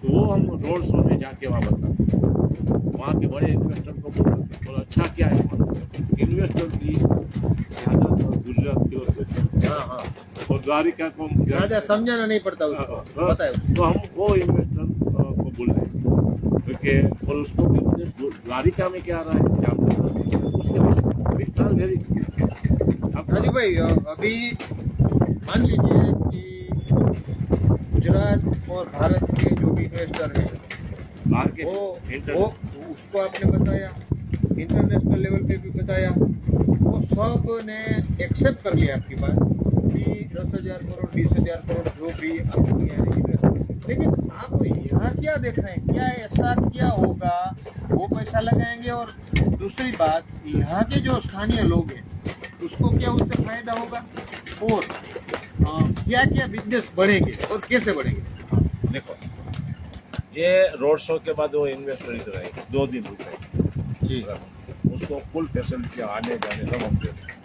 तो वो हम रोड शो में जाके वहाँ बताते हैं, वहाँ के बड़े इन्वेस्टर को बोलते हैं, और अच्छा क्या है इन्वेस्टर की ज़्यादातर गुजरात की ओर से, और द्वारिका को ज़्यादा समझाना नहीं पड़ता उसको, बताए। तो हम वो इन्वेस्टर को बोल रहे हैं, क्योंकि और उसको द्वारिका में क्या रहा है, क्या उसके बाद विस्तार वेरी। राजू भाई, अभी मान लीजिए कि गुजरात और भारत के जो भी इन्वेस्टर हैं, वो उसको आपने बताया, इंटरनेशनल लेवल पे भी बताया, वो सब ने एक्सेप्ट कर लिया आपकी बात कि 10,000 करोड़ 20,000 करोड़ जो भी आपकी है इन्वेस्ट, लेकिन आप यहाँ क्या देख रहे हैं, क्या ऐसा क्या होगा वो पैसा लगाएंगे, और दूसरी बात यहाँ के जो स्थानीय लोग हैं उसको क्या उससे फायदा होगा, और क्या क्या बिजनेस बढ़ेंगे और कैसे बढ़ेंगे। देखो, ये रोड शो के बाद वो इन्वेस्टर इधर आए 2 दिन रुके जी उसको फुल फैसिलिटी आने जाने सब हम देते हैं।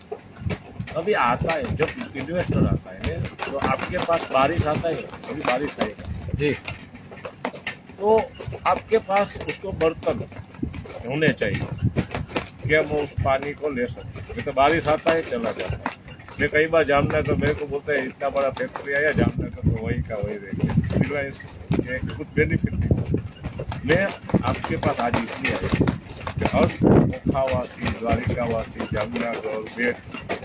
अभी आता है जब इन्वेस्टर आता है ना, तो आपके पास बारिश आता है, अभी बारिश आएगा जी, तो आपके पास उसको बर्तन होने चाहिए कि हम उस पानी को ले सकते। नहीं तो बारिश आता है चला जाता है। मैं कई बार जामनगर, मेरे को बोलते हैं इतना बड़ा फैक्ट्री आया जामनगर, तो वही का वही रहेगा, कुछ बेनिफिट नहीं। मैं आपके पास आज इसलिए आया कि हर ओखावासी, द्वारिकावासी, जामनगर, बेट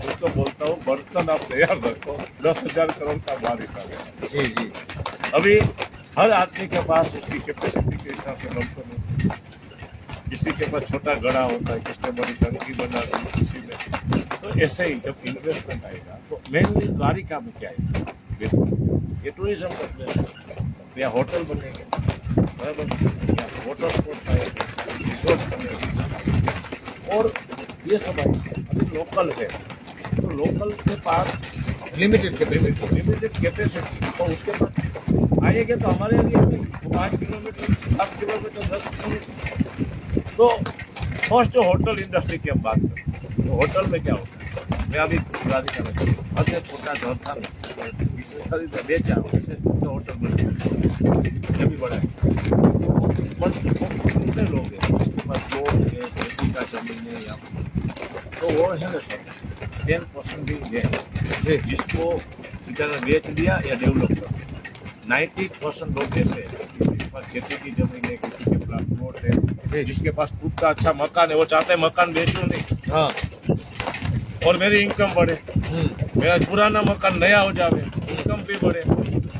उसको बोलता हूँ बर्तन आप तैयार रखो, 10,000 करोड़ का बारिश आ गया। जी जी, अभी हर आदमी के पास उसकी कैपेसिटी के हिसाब से बर्तन होता है। किसी के पास छोटा घड़ा होता है, किसने बड़ी टंकी बना दी, किसी ने। तो ऐसे ही जब इन्वेस्टमेंट आएगा तो मेनली द्वारिका में क्या आएगा, ये टूरिज्म का प्लेस है, या होटल बनेंगे, बराबर, या वाटर स्पोर्ट्स आएंगे, रिसोर्ट बनेंगे, और ये सब आएंगे। अभी लोकल है तो लोकल के पास लिमिटेड कैपेसिटी, तो उसके पास आएंगे तो हमारे एरिया में 5 किलोमीटर 7 किलोमीटर 10 किलोमीटर। तो फर्स्ट होटल इंडस्ट्री की हम बात करें तो होटल में क्या होता है, मैं अभी द्वारिका में अभी छोटा घर था ना, इसमें खरीदा बेचा, वैसे तो होटल बन गया, ये भी बड़ा है। कितने लोग हैं उसके पास प्लॉट है, खेती का जमीन है, या तो वो है ना सर 10% भी है जिसको बेचारा बेच दिया या डेवलप कर दिया। 90% लोग ऐसे हैं, किसी के पास खेती की जमीन है, किसी के पास प्लॉट है, जिसके पास खुद का अच्छा मकान है, वो चाहते हैं मकान बेचूं नहीं, हाँ, और मेरी इनकम बढ़े, मेरा पुराना मकान नया हो जाए, इनकम भी बढ़े।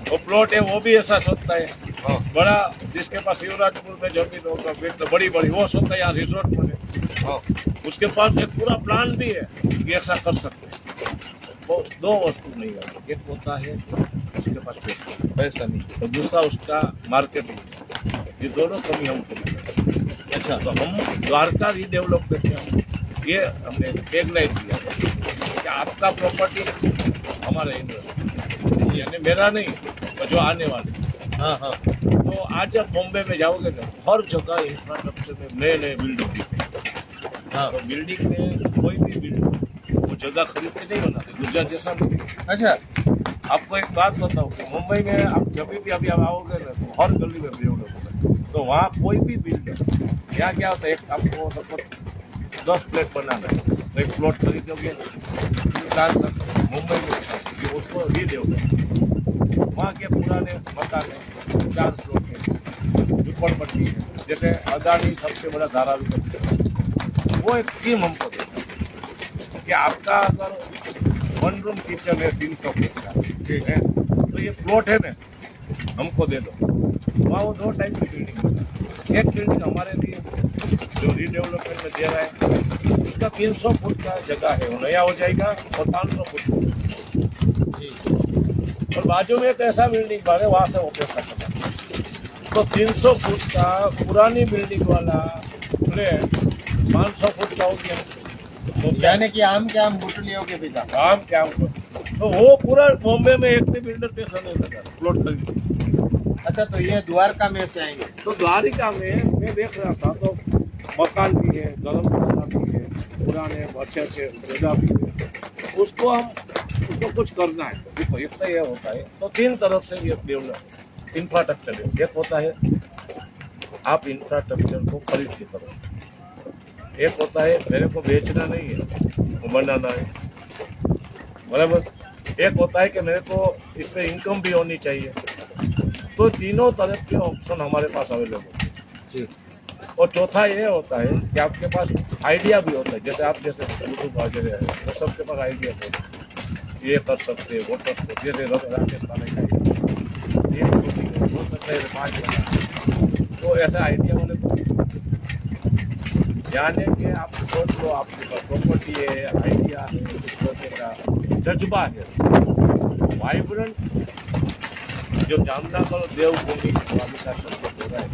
वो प्लॉट है वो भी ऐसा सोचता है, हाँ, बड़ा जिसके पास शिवराजपुर में जमीन होगा तो बड़ी बड़ी, वो सोचता है यहाँ रिजॉर्ट बने, हाँ, उसके पास एक पूरा प्लान भी है कि ऐसा कर सकते हैं। वो 2 वस्तु नहीं है, एक होता है उसके पास पैसा नहीं, तो दूसरा उसका मार्केटिंग, ये दोनों कमी हम करेंगे। अच्छा, तो हम द्वारका रीडेवलप करते हैं, ये हमने टैगलाइन दिया कि आपका प्रॉपर्टी हमारा इन्वेस्ट, यानी मेरा नहीं तो जो आने वाले। हाँ हाँ, तो आज आप बॉम्बे में जाओगे ना, हर जगह इंफ्रास्ट्रक्चर में नए नए बिल्डिंग दिखे। हाँ, तो बिल्डिंग में कोई भी बिल्डिंग वो जगह खरीद के नहीं बनाते, गुजरात जैसा भी। अच्छा, आपको एक बात बताऊँ कि मुंबई में आप जब भी अभी आप आओगे ना तो हर गली में डेवलप होता है, तो वहाँ कोई भी बिल्डिंग, यहाँ क्या होता है, एक आपको सपोज 10 फ्लैट बनाना है तो एक प्लॉट खरीदोगे, प्लान करते मुंबई में उसको रीडेवलप, वहाँ के पुराने मकान है, 4 फ्लोर के झुपड़पट्टी है, जैसे अदानी सबसे बड़ा धारावी है, वो एक स्कीम हमको देता है कि आपका अगर 1 रूम किचन है 300 फीट का, ठीक है, तो ये प्लॉट है ना हमको दे दो, वहाँ वो 2 टाइप की बिल्डिंग बना। एक बिल्डिंग हमारे लिए जो रीडेवलपमेंट में दे रहा है उसका 300 फुट का जगह है, वो नया हो जाएगा, और 500 फुट और बाजू में एक ऐसा बिल्डिंग बना है, वहाँ से वो पैसा कमा। तो 300 फुट का पुरानी बिल्डिंग वाला फ्लैट 500 फुट का हो गया, तो यानी कि आम के आम गुटलियों के पिता। काम क्या होगा, तो वो पूरा बॉम्बे में एक भी बिल्डर पैसा नहीं लगा प्लॉट खरीद। अच्छा, तो ये द्वारका में से आएंगे। तो द्वारिका में मैं देख रहा था तो मकान भी है, धर्मशाला भी है, पुराने अच्छे अच्छे जगह भी है, उसको कुछ करना है। देखो इतना ये होता है, तो 3 तरफ से ये डेवलप इंफ्रास्ट्रक्चर है। एक होता है आप इंफ्रास्ट्रक्चर को खरीद के करो, एक होता है मेरे को बेचना नहीं है, वो बनाना है, बराबर। एक होता है कि मेरे को इस पर इनकम भी होनी चाहिए। तो तीनों तरफ के ऑप्शन हमारे पास अवेलेबल है जी। और चौथा ये होता है कि आपके पास आइडिया भी होता है, जैसे आप जैसे यूट्यूब वगैरह है वो सबके पास आइडिया होता है, ये कर सकते हैं, वो कर सकते, जैसे राजस्थान का हो सकता है 5 बना, तो ऐसा आइडिया वाले को जाने के आप सोच लो, आपके पास प्रॉपर्टी है, आइडिया है, सोचने का जज्बा है, वाइब्रेंट जो जामनगर और देवभूमि द्वारिका शब्द हो रहा है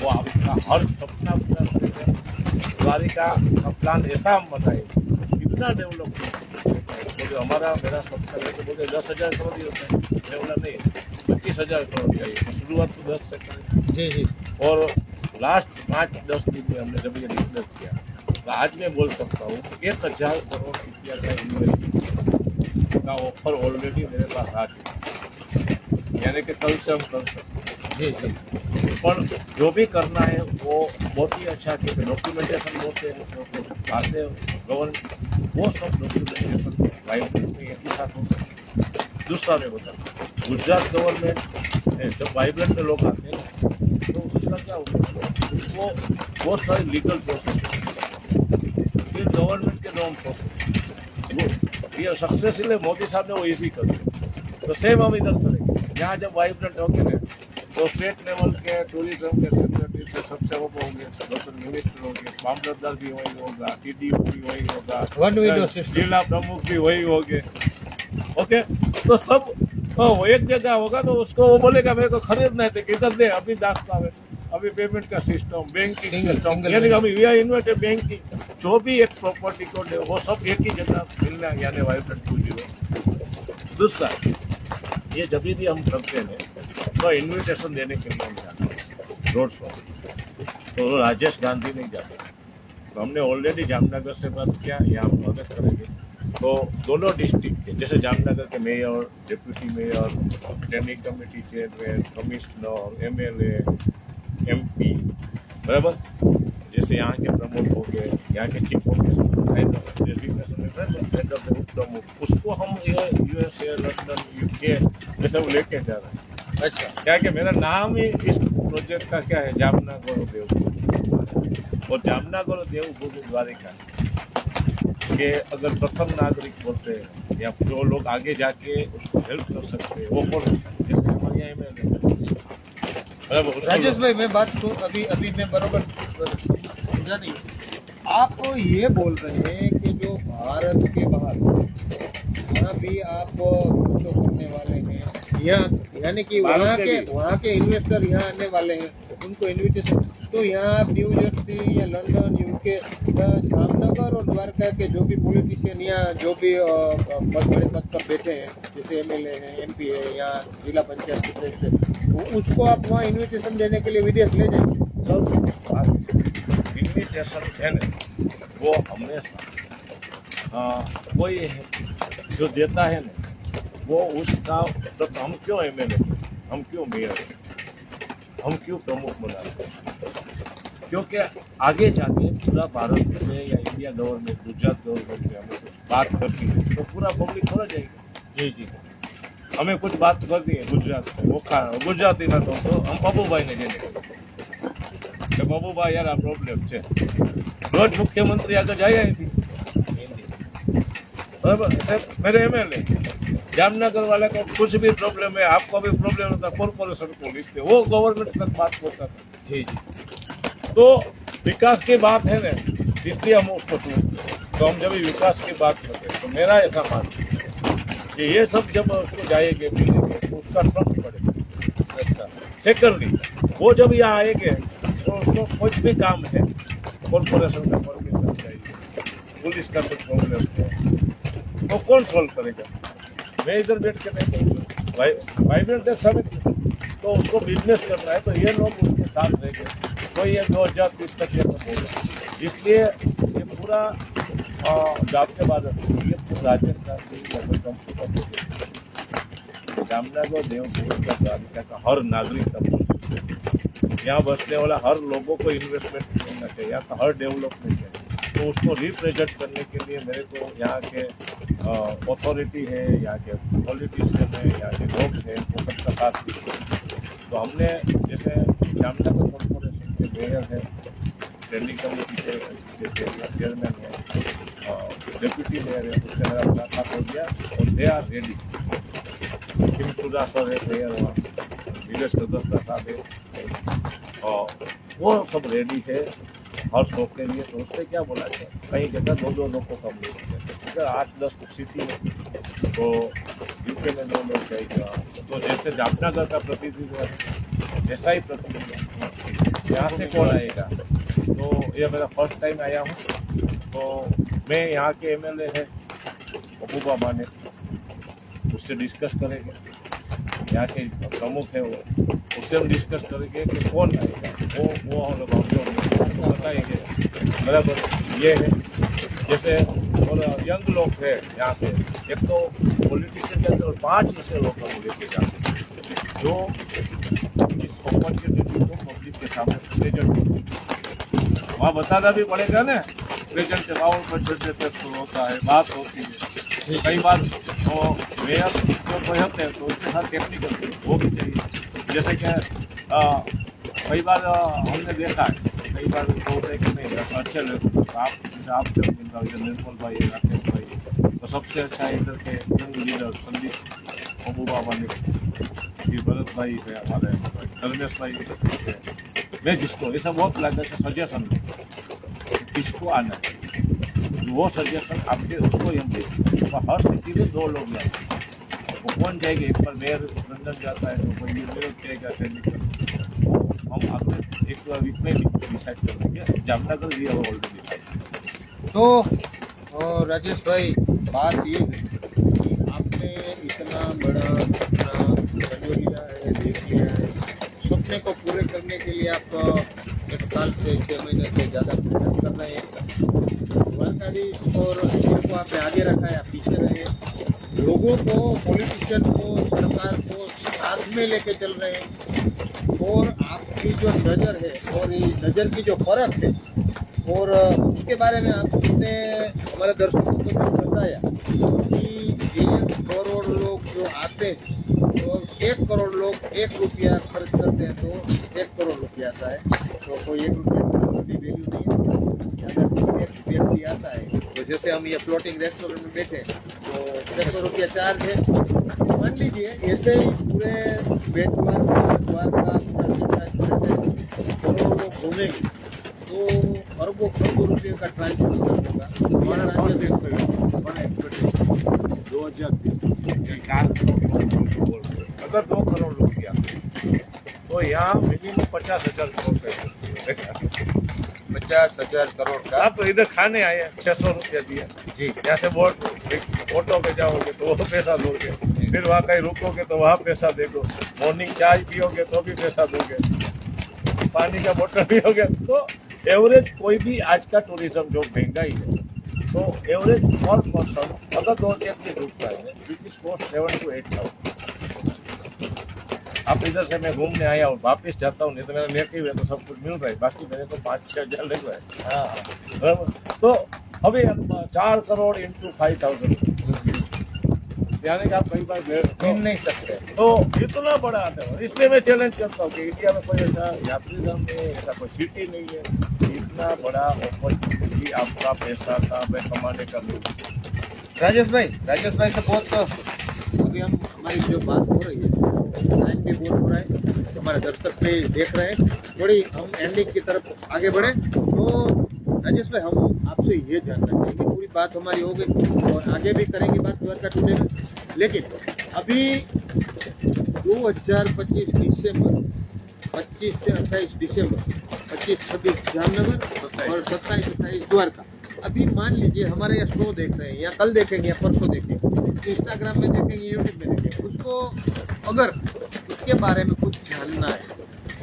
वो आपका हर सपना पूरा करेगा। द्वारिका का प्लान ऐसा हम बनाए कितना डेवलपमेंट बोले हमारा मेरा सपना है तो बोले 10,000 करोड़ ही होता है, डेवलप नहीं 25,000 करोड़ चाहिए। शुरुआत तो 10 से करें जी जी। और लास्ट 5-10 दिन में हमने जब ये डिक्लेयर किया तो आज मैं बोल सकता हूँ 1,000 करोड़ रुपया का इन्वेस्टमेंट का ऑफर ऑलरेडी मेरे पास आ चुका है, यानी कि कल से हम कर सकते जी जी। पर जो भी करना है वो बहुत ही अच्छा क्योंकि डॉक्यूमेंटेशन होते हैं आते गवर्नमेंट वो सब डॉक्यूमेंटेशन वाइब्रेंट में एक ही साथ होता है। दूसरा मैं बता गुजरात गवर्नमेंट जब वाइब्रेंट में लोग आते हैं तो उसका क्या होता है उसको बहुत सारी लीगल प्रोसेस ये गवर्नमेंट के नॉर्म्स होते हैं वो ये सक्सेस इसलिए मोदी साहब ने वो ईजी कर दिया। तो सेम हम इधर करेंगे यहाँ जब वाइब्रेंट होंगे ना तो स्टेट लेवल के टूरिज्म के सेक्रेटरी से सबसे वो होंगे लोकल मिनिस्टर होंगे मामलतदार भी वही होगा TDO भी वही होगा वन विंडो सिस्टम जिला प्रमुख भी वही होंगे। ओके तो सब वो एक जगह होगा तो उसको वो बोलेगा मेरे को खरीदना है तो किधर दे अभी दाखता है अभी पेमेंट का सिस्टम बैंकिंग सिस्टम यानी कि वी आर इन्वेस्टेड बैंकिंग जो भी एक प्रॉपर्टी को दे वो सब एक ही जगह मिलना यानी वाइब्रेंट 2.0। दूसरा ये जब भी हम करते हैं तो इन्विटेशन देने के लिए हम जाते हैं रोड शो तो राजेश गांधी नहीं जाते तो हमने ऑलरेडी जामनगर से बात किया या हम मदद करेंगे तो दोनों डिस्ट्रिक्ट के जैसे जामनगर के mayor deputy mayor standing committee chairman commissioner MLA MP बराबर जैसे यहाँ के प्रमुख हो गए यहाँ के चीफ ऑफिसर प्रमुख उसको हम USA लंदन UK जैसे वो लेके जा रहे हैं। अच्छा क्या कि मेरा नाम ही इस प्रोजेक्ट का क्या है जामनगर और देवभूमि और जामनगर और देवभूमि द्वारिका के अगर प्रथम नागरिक बोलते हैं या जो लोग आगे जाके उसको हेल्प कर सकते हैं वो कौन जैसे हमारे यहाँ MLA राजेश भाई मैं बात तो अभी मैं बरोबर समझा नहीं। आप ये बोल रहे हैं कि जो भारत के बाहर यहाँ भी आप शो करने वाले हैं यानी कि वहाँ के इन्वेस्टर यहाँ आने वाले हैं उनको इन्विटेशन तो यहाँ न्यू जर्सी या लंदन UK जामनगर और द्वारका के जो भी पॉलिटिशियन यहाँ जो भी बड़े पद पर बैठे हैं जैसे MLA हैं MP है या जिला पंचायत के प्रेसिडेंट तो उसको आप वहाँ इन्विटेशन देने के लिए विदेश ले जाएंगे। सब इन्विटेशन है ना वो हमेशा कोई जो देता है ना वो उसका तो हम क्यों MLA हम क्यों मेयर हम क्यों प्रमुख बना रहे क्योंकि आगे जाके पूरा भारत में या इंडिया गवर्नमेंट गुजरात गवर्नमेंट में हमें कुछ बात करती है तो पूरा पब्लिक हो जाएगी। जी जी हमें कुछ बात करनी है गुजरात में वो गुजराती ना तो हम बाबूभाई ने देने કે બાબુભાઈ યાર આ પ્રોબ્લેમ છે રોજ મુખ્યમંત્રી આગળ જાય थी बराबर मेरे MLA जामनगर वाले को कुछ भी प्रॉब्लम है आपको भी प्रॉब्लम होता कॉर्पोरेशन को लिखते वो गवर्नमेंट तक बात होता था। जी जी तो विकास की बात है ना इसलिए हम उसको तो हम जब विकास की बात करते हैं तो मेरा ऐसा मानना है कि ये सब जब उसको जाएंगे मिलेंगे तो उसका ट्रस्ट पड़ेगा। अच्छा सेकेंडली वो जब यहाँ आएंगे तो उसको कुछ भी काम है कॉर्पोरेशन का परमिशन चाहिए पुलिस का कुछ प्रॉब्लम है तो कौन सॉल्व करेगा। मैं इधर बैठ के नहीं करूँगा वाइब्रेंट समिति तो उसको बिजनेस करना है तो ये लोग उसके साथ रहेंगे तो ये 2030 तक ये सब होगा। इसलिए ये पूरा आपके बाद ये राजस्थान जामनगर देवभूमि का द्वारिका का हर नागरिक का यहाँ बसने वाला हर लोगों को इन्वेस्टमेंट करना चाहिए यहाँ का हर डेवलपमेंट है तो उसको रिप्रेजेंट करने के लिए मेरे को यहाँ के अथॉरिटी है यहाँ के पॉलिटिशियन है यहाँ के लोग हैं वो सबका साथ दीजिए। तो हमने जैसे जामनगर कॉर्पोरेशन के मेयर है स्टैंडिंग कमेटी के चेयरमैन है डिप्यूटी मेयर है उससे मेरा मुलाकात हो गया और दे आर रेडी हिमसुदा सर है मेयर वहाँ विजय सदस्य साहब है और वो सब रेडी है हर शो के लिए। तो उससे क्या बोला जाए कई जगह 2-2 लोग को कम नहीं होते अगर 8-10 सिटी में तो यूके में 9 लोग जाएगा। तो जैसे जामनगर का प्रतिनिधित्व है ऐसा ही प्रतिनिधित्व यहाँ से कौन आएगा। तो ये मेरा फर्स्ट टाइम आया हूँ। तो मैं यहाँ के एमएलए है महबूबा माने, उससे डिस्कस करेंगे। यहाँ के प्रमुख है वो, उससे हम डिस्कस करेंगे कि कौन आएगा। वो हम लोग बताएंगे। बराबर ये है जैसे और यंग लोग है यहाँ पे। एक तो पॉलिटिशियन के अंदर 5 ऐसे लोग हम लेके जाते हैं जो इस अपॉर्चुनिटी को पब्लिक के सामने प्रेजेंट, वहाँ बताना भी पड़ेगा ना। प्रेजेंट के बाउल पर छोटे होता है, बात होती है। कई बार तो मेयर जो कोई होते हैं तो उसके साथ टेक्निकल वो भी चाहिए। जैसे कि कई बार हमने देखा है, कई बार बोलते हैं कि नहीं अच्छे लोग आप निर्मल भाई, राकेश भाई, तो सबसे अच्छा इधर के यंग लीडर संदीप महबूबा मालिक, भरत भाई है, हमारे धर्मेश भाई है। मैं जिसको ऐसा बहुत लगा कि सजेशन किसको आना है, वो सजेशन आपके उसको हम देखें। तो हर सिटी में 2 लोग जाते हैं, वो कौन जाएंगे। एक बार मेयर लंदन जाता है तो कोई मेयर जाएगा टेक्निकल। हम आपने एक वीक में डिसाइड कर देंगे। जामनगर भी अब ऑलरेडी डिसाइड। तो राजेश भाई, बात ये है कि आपने इतना बड़ा अपना सर्वे लिया है, देख लिया है, सपने को पूरे करने के लिए आप 1 साल से 6 महीने से ज़्यादा मेहनत कर रहे हैं। द्वारकाधीश और मंदिर को आपने आगे रखा है, आप पीछे रहे। लोगों को, पॉलिटिशियन को, सरकार को साथ में लेके चल रहे हैं। और आपकी जो नज़र है और ये नज़र की जो फ़र्क है, और उसके बारे में आपने हमारे दर्शकों को जो बताया कि 1 करोड़ लोग जो आते हैं, तो 1 करोड़ लोग 1 रुपया खर्च करते हैं तो 1 करोड़ रुपया आता है। तो कोई 1 रुपया की भी वैल्यू नहीं है। अगर एक व्यक्ति आता है तो जैसे हम ये फ्लोटिंग रेस्टोरेंट में बैठे तो 600 रुपया चार्ज है। मान लीजिए ऐसे ही पूरे बेट द्वारका करोड़ लोग घूमेंगे तो अरबों खरबों रुपये का ट्रांसपोर्ट होगा। 2020 अगर 2 करोड़ रुपया तो यहाँ मिनिमम 50,000 करोड़ का 50,000 करोड़ का। आप इधर खाने आए 600 रुपया दिया जी, यहाँ से बोट ऑटो पे जाओगे तो वो पैसा दोगे, फिर वहाँ कहीं रुकोगे तो वहाँ पैसा देखो, मॉर्निंग चाय पियोगे तो भी पैसा दोगे, पानी का बोतल पियोगे। तो एवरेज कोई भी आज का टूरिज्म जो महंगाई है तो एवरेज पर पर्सन अगर 2 व्यक्ति रुकता है विच इज कॉस्ट 7 to 8,000। अब इधर से मैं घूमने आया हूँ, वापिस जाता हूँ, नहीं तो मेरा नेटिव है तो सब कुछ मिल रहा है, बाकी मेरे को 5-6 हज़ार लग रहा है। बराबर। तो अभी 4 करोड़ इंटू 5,000 यानी कि आप कई बार गिन नहीं सकते। तो इतना बड़ा आता है। इसलिए मैं चैलेंज करता हूँ कि इंडिया में कोई ऐसा यात्री धाम नहीं है, ऐसा कोई सिटी नहीं है, इतना बड़ा अपॉर्चुनिटी आपका पैसा का मैं कमाने का मिल। राजेश भाई से बहुत अभी हमारी जो बात हो रही है, टाइम भी बहुत हो रहा है, तो हमारे दर्शक भी देख रहे हैं, थोड़ी हम एंडिंग की तरफ आगे बढ़े। तो राजेश भाई, हम आपसे ये जानना चाहेंगे, पूरी बात हमारी हो गई और आगे भी करेंगे बात द्वारका टूडे में, लेकिन अभी 2025 दिसंबर 25 से 28 दिसंबर 25-26 जामनगर और 27-28 द्वारका। अभी मान लीजिए हमारे यहाँ शो देख रहे हैं, या कल देखेंगे या परसों देखेंगे, इंस्टाग्राम में देखेंगे, यूट्यूब में देखेंगे, उसको अगर इसके बारे में कुछ जानना है,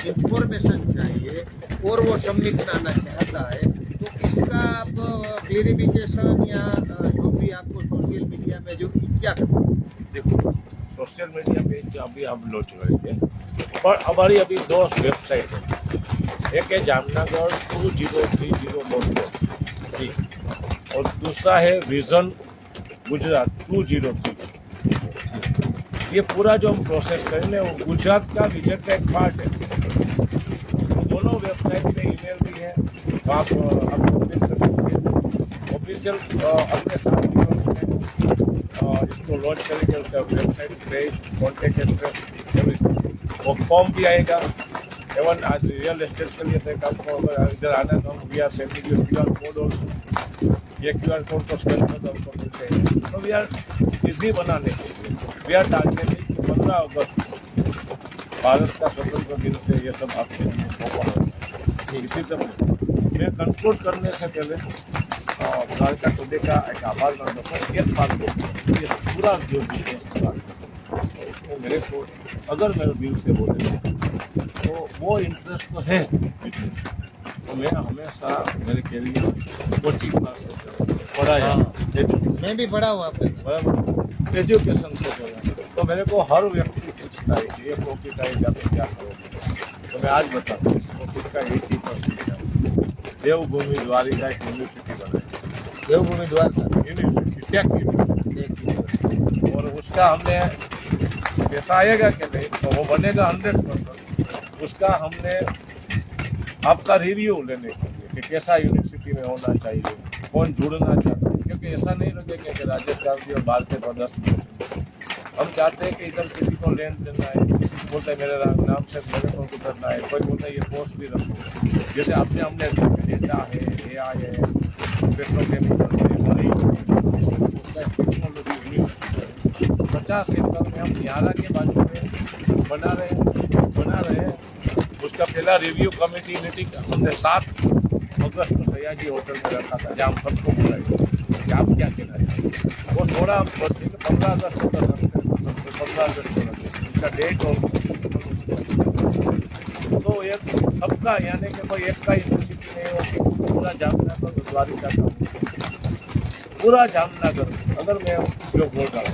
इंफॉर्मेशन चाहिए और वो सम्मिट में आना चाहता है, तो इसका आप क्लेरिफिकेशन या जो भी आपको सोशल मीडिया में जो क्या करना है? देखो, सोशल मीडिया पेज अभी हम लॉन्च करेंगे, पर हमारी अभी 2 वेबसाइट है। एक है जामनगर 2030.com जी, और दूसरा है विजन गुजरात 203। ये पूरा जो हम प्रोसेस करेंगे वो गुजरात का विजन का एक पार्ट है। तो दोनों वेबसाइट पे ईमेल भी है, वहाँ पर आप देख सकते हैं। ऑफिशियल अपने साथ इसको लॉन्च करेंगे, उसका वेबसाइट पेज, कॉन्टेक्ट एड्रेस, वो फॉर्म भी आएगा। एवन आज रियल एस्टेट के लिए आपको अगर इधर आना है तो we are sending you QR code, और ये QR कोड को स्कैन कर तो आपको मिलते हैं। तो वी आर इज इजी बनाने के लिए वी आर टारगेटिंग कि 15 अगस्त भारत का स्वतंत्र दिन से ये सब आपके लिए ओपन हो। इसी तरह मैं कंक्लूड करने से पहले द्वारका टुडे का एक आभार मानता हूँ। एक बात को ये पूरा जो विषय तो मेरे को अगर मेरे दिल से बोले तो वो इंटरेस्ट तो है, तो मैं हमेशा मेरे कैरियर कोचिंग क्लास से पढ़ाया, मैं भी पढ़ा हूँ आपके बराबर एजुकेशन से पढ़ा। तो मेरे को हर व्यक्ति पूछता है कि ये प्रॉफिट है जाते क्या करोगे, तो मैं आज बताता हूँ प्रॉफिट का 80% है। देवभूमि द्वारिका एक यूनिवर्सिटी बनाई, देवभूमि द्वारका यूनिवर्सिटी टेक यूनिवर्सिटी, और उसका हमने पैसा आएगा कि नहीं तो वो बनेगा 100%। उसका हमने आपका रिव्यू लेने के लिए कि कैसा यूनिवर्सिटी में होना चाहिए, कौन जुड़ना चाहता है, क्योंकि ऐसा नहीं लगेगा कि राजस्थान की और बाहर के 10। हम चाहते हैं कि इधर किसी को लेन देना है, बोलते हैं मेरे नाम से मेरे को गुजरना है, कोई बोलता है ये पोस्ट भी रखो। जैसे आपने हमने डेटा है, AI है, पेट्रोकेमिकल है, मरीन टेक्नोलॉजी 50 एकड़ में हम यारा के बाजू में बना रहे हैं। उसका पहला रिव्यू कमेटी मीटिंग हमने 7 अगस्त को सयाजी होटल में रखा था, जहाँ हम सबको बुलाए कि आप क्या कहना चाहते हैं। वो थोड़ा 15 अगस्त को रखते हैं, 15 अगस्त को रखते हैं, उसका डेट और तो एक सबका यानी कि कोई एक का यूनिवर्सिटी नहीं होती, पूरा जामनगर द्वारिका का पूरा जामनगर। अगर मैं जो बोल रहा हूँ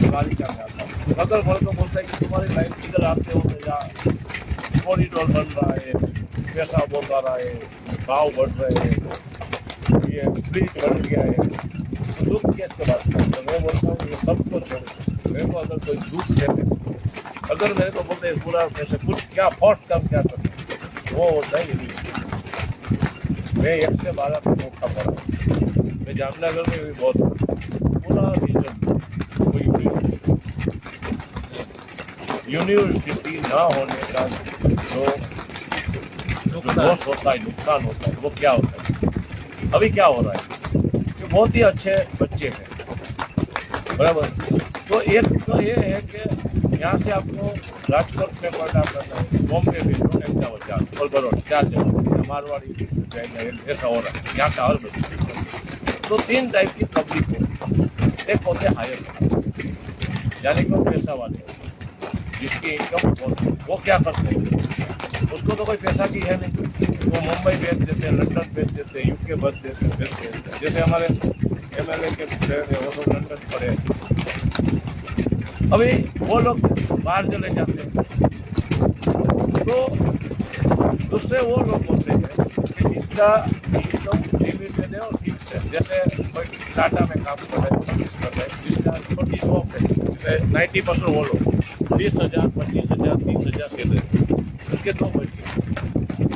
द्वारिका में आता हूँ, अगर बोलता है कि तुम्हारी लाइफ किधर आते हो या कॉरिडोर बन रहा है, पैसा बोल रहा है, भाव बढ़ रहे हैं, ये ब्रिज बन गया है, तो दुख कैसे बात करते हैं। मैं बोलता हूँ ये सब कुछ मेरे को अगर कोई दुख है, अगर मेरे को बोलते हैं पूरा कैसे कुछ क्या फॉर्ट कम क्या करते वो होता है। मैं 1 से 12 का मौका पड़ा, मैं जामनगर में भी बहुत पूरा रीजन कोई यूनिवर्सिटी ना होने का जो लॉस होता है, नुकसान होता है, वो क्या होता है। अभी क्या हो रहा है कि बहुत ही अच्छे बच्चे हैं, बराबर। तो एक तो ये है कि यहाँ से आपको राजकोट में पढ़ना पड़ता है, बॉम्बे भेजो 51,000 और बरोड़ 4 जगह, मारवाड़ी ऐसा हो रहा है यहाँ का हर बच्चे। तो 3 टाइप की पब्लिक है। एक होते हायर, यानी कि पैसा वाले जिसकी इनकम वो क्या करते हैं, उसको तो कोई पैसा की है नहीं, वो मुंबई भेज देते हैं, लंदन भेज देते हैं, UK भेज देते हैं। जैसे हमारे MLA के फ्रेंड है वो तो लंदन पढ़े, अभी वो लोग बाहर चले जाते हैं। तो दूसरे वो लोग होते हैं कि जिसका इनकम लिमिटेड है और फिक्स है, जैसे कोई टाटा में काम कर रहे हैं, जिसका छोटी जॉब है, 90% वो लोग 20,000, 25,000, 30,000 दे रहे हैं, उसके 2 बच्चे।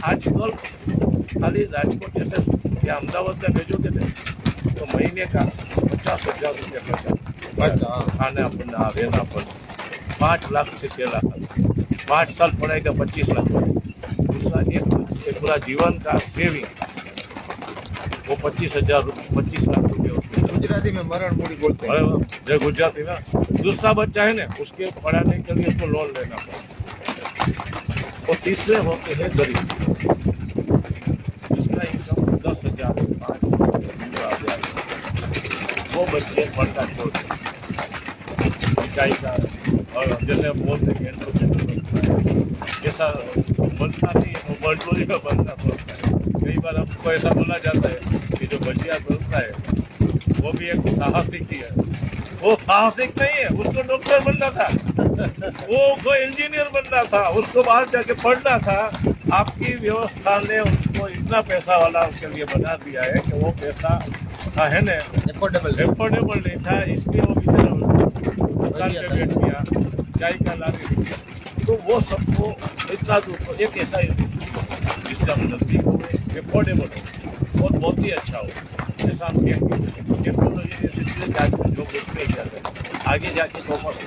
आजकल खाली राजकोट जैसे या अहमदाबाद में भेजोगे तो महीने का 50,000 रुपया खर्चा, खाना पड़ना, रहना पड़ना, 5 लाख से 6 लाख, 5 साल पढ़ाएगा 25 लाख। दूसरा एक पूरा जीवन का सेविंग वो 25,000 25 लाख रुपये होते हैं। गुजराती में मरण मूड़ी बोलते हैं। जो गुजराती ना, दूसरा बच्चा है ना, उसके पढ़ाने के लिए उसको लोन लेना पड़ता। और तीसरे होते हैं गरीब, जिसका इनकम 10,000, 5,000, वो बच्चे पढ़ना छोड़ते मिठाई का, और जैसे हम बोलते हैं जैसा बनता नहीं है वो मजदूरी में बनना पड़ता है। कई बार हमको ऐसा बोला जाता है कि जो बचिया बनता है वो भी एक साहसिक ही है। वो साहसिक नहीं है, उसको डॉक्टर बनना था, वो इंजीनियर बनना था, उसको बाहर जाके पढ़ना था। आपकी व्यवस्था ने उसको इतना पैसा वाला उसके लिए बना दिया है कि वो पैसा है ना एफोर्डेबल नहीं था, इसलिए वो बेचारा दुकान पे बैठ गया, चाय का लाने। तो वो सबको इतना दूर एक ऐसा जिससे हम नजदीक हो गए, एफोर्डेबल हो और बहुत ही अच्छा हो। जैसा हम टेक्नोलॉजी जैसे चीज़ें जो देखते ही जाते हैं, आगे जाके कॉमर्स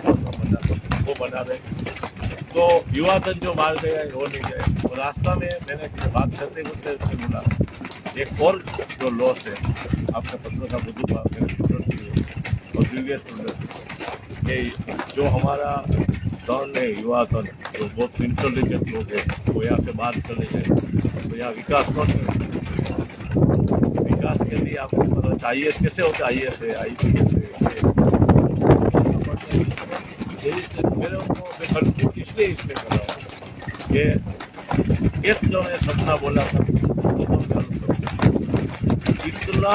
वो बना रहे। तो युवा धन जो मार गया वो नहीं गए। और रास्ता में मैंने बात करते करते बोला एक और जो लॉस है आपका 15 का बुद्धू और और ब्रिलियंट स्टूडेंट, ये जो हमारा धन है, युवा धन, जो बहुत इंटेलिजेंट लोग हैं, वो यहाँ से बाहर चले गए, तो यहाँ विकास कौन करे? विकास के लिए आपको पता आई कैसे होता है, IAS है, IPS है, मेरे को कंट्रीब्यूट इसलिए इसमें कर रहा हूँ कि एक जो ने सपना बोला था इतना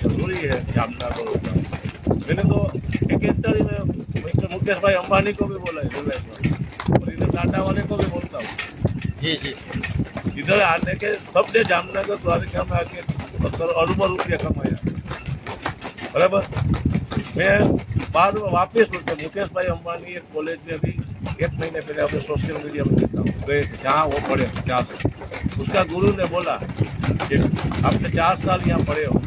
जरूरी है जामनगर का। मैंने तो एक इंटरव्यू में मिस्टर मुकेश भाई अंबानी को भी बोला है और इधर टाटा वाले को भी बोलता हूँ जी जी। इधर आने के सबने जामनगर द्वारका में आके अरबों रुपया कमाया, बराबर। मैं बाद में वापस बोलते मुकेश भाई अंबानी एक कॉलेज में भी 1 महीने पहले अपने सोशल मीडिया में देखता हूँ जहाँ वो पढ़े 4 साल, उसका गुरु ने बोला कि आपने 4 साल यहाँ पढ़े हो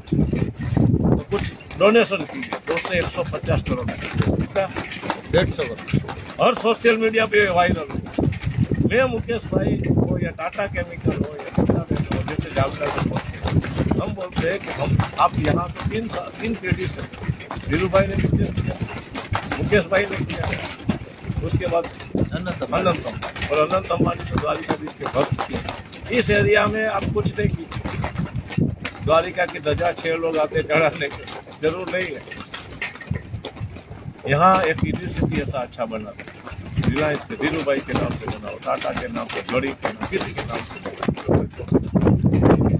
तो कुछ डोनेशन कीजिए, तो उसने 150 करोड़ का 150 करोड़ और सोशल मीडिया पे वायरल हो। मैं मुकेश भाई हो या टाटा केमिकल हो या जैसे जामनगर हम बोलते हैं कि हम आप यहाँ तो 3 पीढ़ी से धीरू भाई ने भी किया, मुकेश भाई ने किया, उसके बाद अनंत और अनंत अंबानी तो द्वारिकाधीश के भक्त किए। इस एरिया में आप कुछ नहीं कीजिए, द्वारिका की ध्वजा 6 लोग आते चढ़ाने के, जरूर नहीं है। यहाँ एक यूनिवर्सिटी ऐसा अच्छा बना था, रिलायंस के धीरू भाई के नाम से बना हो, टाटा के नाम से, गड़ी के नाम, किसी के नाम से।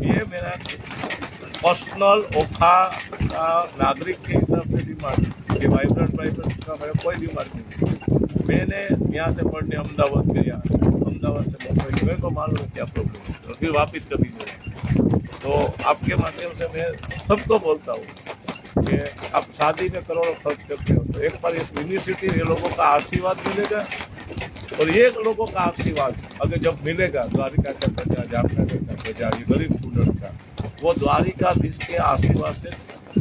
ये मेरा पर्सनल ओखा का नागरिक के हिसाब से डिमांड, ये वाइब्रेंट का मेरा कोई डिमांड नहीं। मैंने यहाँ से पढ़ने अहमदाबाद गया, अहमदाबाद से मुंबई, मेरे को मालूम है क्या प्रॉब्लम, तो फिर वापस कभी नहीं। तो आपके माध्यम से मैं सबको बोलता हूँ कि आप शादी में करोड़ों खर्च करते हो, तो एक बार इस यूनिवर्सिटी ये लोगों का आशीर्वाद मिलेगा, और ये लोगों का आशीर्वाद अगर जब मिलेगा, द्वारिका का प्रजा, जामनगर का प्रजा, ये गरीब स्टूडेंट का, वो द्वारिकाधीश के आशीर्वाद से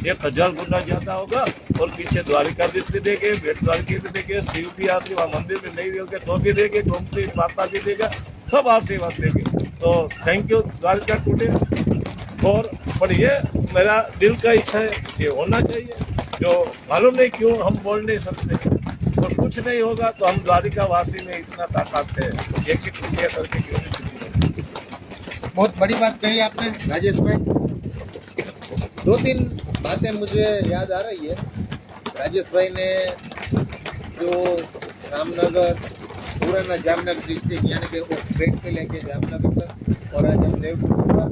1000 गुना ज्यादा होगा। और पीछे द्वारिकाधीश भी देंगे, बेट द्वारिका भी देंगे, शिव भी आती वहाँ मंदिर में नहीं देंगे तो भी देंगे, गोमती माता भी देगा, सब आशीर्वाद देंगे। तो थैंक यू द्वारिका टुडे। और पर ये मेरा दिल का इच्छा है, ये होना चाहिए, जो मालूम नहीं क्यों हम बोल नहीं सकते, और कुछ नहीं होगा तो हम द्वारिका वासी में इतना ताकत है, एक इंडिया करके यूनिवर्सिटी। बहुत बड़ी बात कही आपने राजेश भाई। 2-3 बातें मुझे याद आ रही है। राजेश भाई ने जो जामनगर, पुराना जामनगर डिस्ट्रिक्ट यानी कि वो बेट से लेके जामनगर तक, और आज हम देवपुर और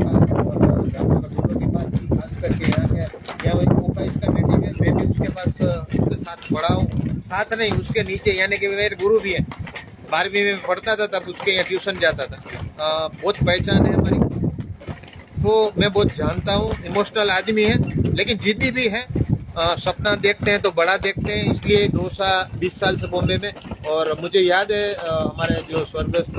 जामनगर दोनों की बात की, खास करके यहाँ के यहाँ मौका इसका नेटिव है, मैं भी उसके पास उसके साथ पढ़ा हूँ, साथ नहीं उसके नीचे, यानी कि मेरे गुरु भी है। 12वीं में पढ़ता था तब उसके यहाँ ट्यूशन जाता था। बहुत पहचान है हमारी, तो मैं बहुत जानता हूँ। इमोशनल आदमी है लेकिन जिद्दी भी है। सपना देखते हैं तो बड़ा देखते हैं, इसलिए 20 साल से बॉम्बे में। और मुझे याद है हमारे जो स्वर्गस्थ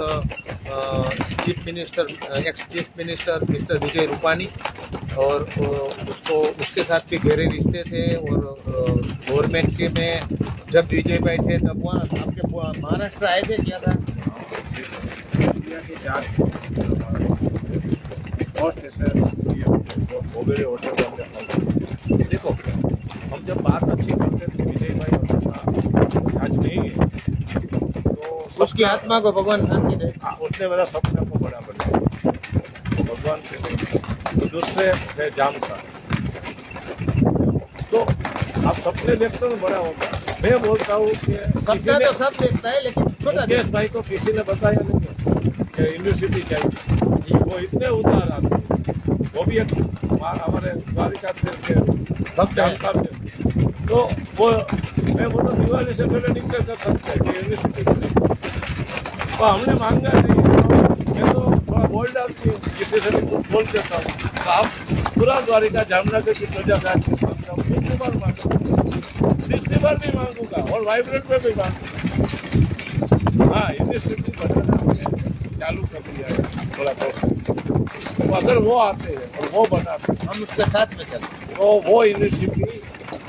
chief minister, ex chief minister mister Vijay Rupani, और उसके साथ भी गहरे रिश्ते थे। और गवर्नमेंट के में जब विजय भाई थे तब वहाँ आपके महाराष्ट्र आए थे, क्या था? देखो हम जब बात अच्छी करते थे विजय भाई होता था, आज नहीं है, तो उसकी आत्मा को भगवान शांति दे। उसने मेरा सपना को बड़ा बनाया, तो भगवान से नहीं, तो दूसरे मैं जानता, तो आप सपने देखते हो बड़ा होगा। मैं बोलता हूँ कि सपना तो सब देखता है लेकिन छोटा मुकेश भाई को किसी ने बताया नहीं कि यूनिवर्सिटी चाहिए, वो इतने उदार आते, वो भी एक हमारे द्वारिका के भक्त है। तो वो मैं बोला दिवाली से पहले निकल कर सकते हैं कि यूनिवर्सिटी, तो हमने मांगा नहीं। मैं तो थोड़ा बोल्ड आती हूँ, किसी से भी कुछ बोल देता हूँ, तो आप पूरा द्वारिका जामनगर की प्रजा का दूसरी बार मांगूंगा, तीसरी बार भी मांगूंगा, और वाइब्रेंट में भी मांगूंगा। हाँ, यूनिवर्सिटी बनाना हमने चालू कर दिया है थोड़ा प्रोसेस, तो अगर वो आते हैं और वो बनाते हैं, हम उसके साथ में चलते। वो यूनिवर्सिटी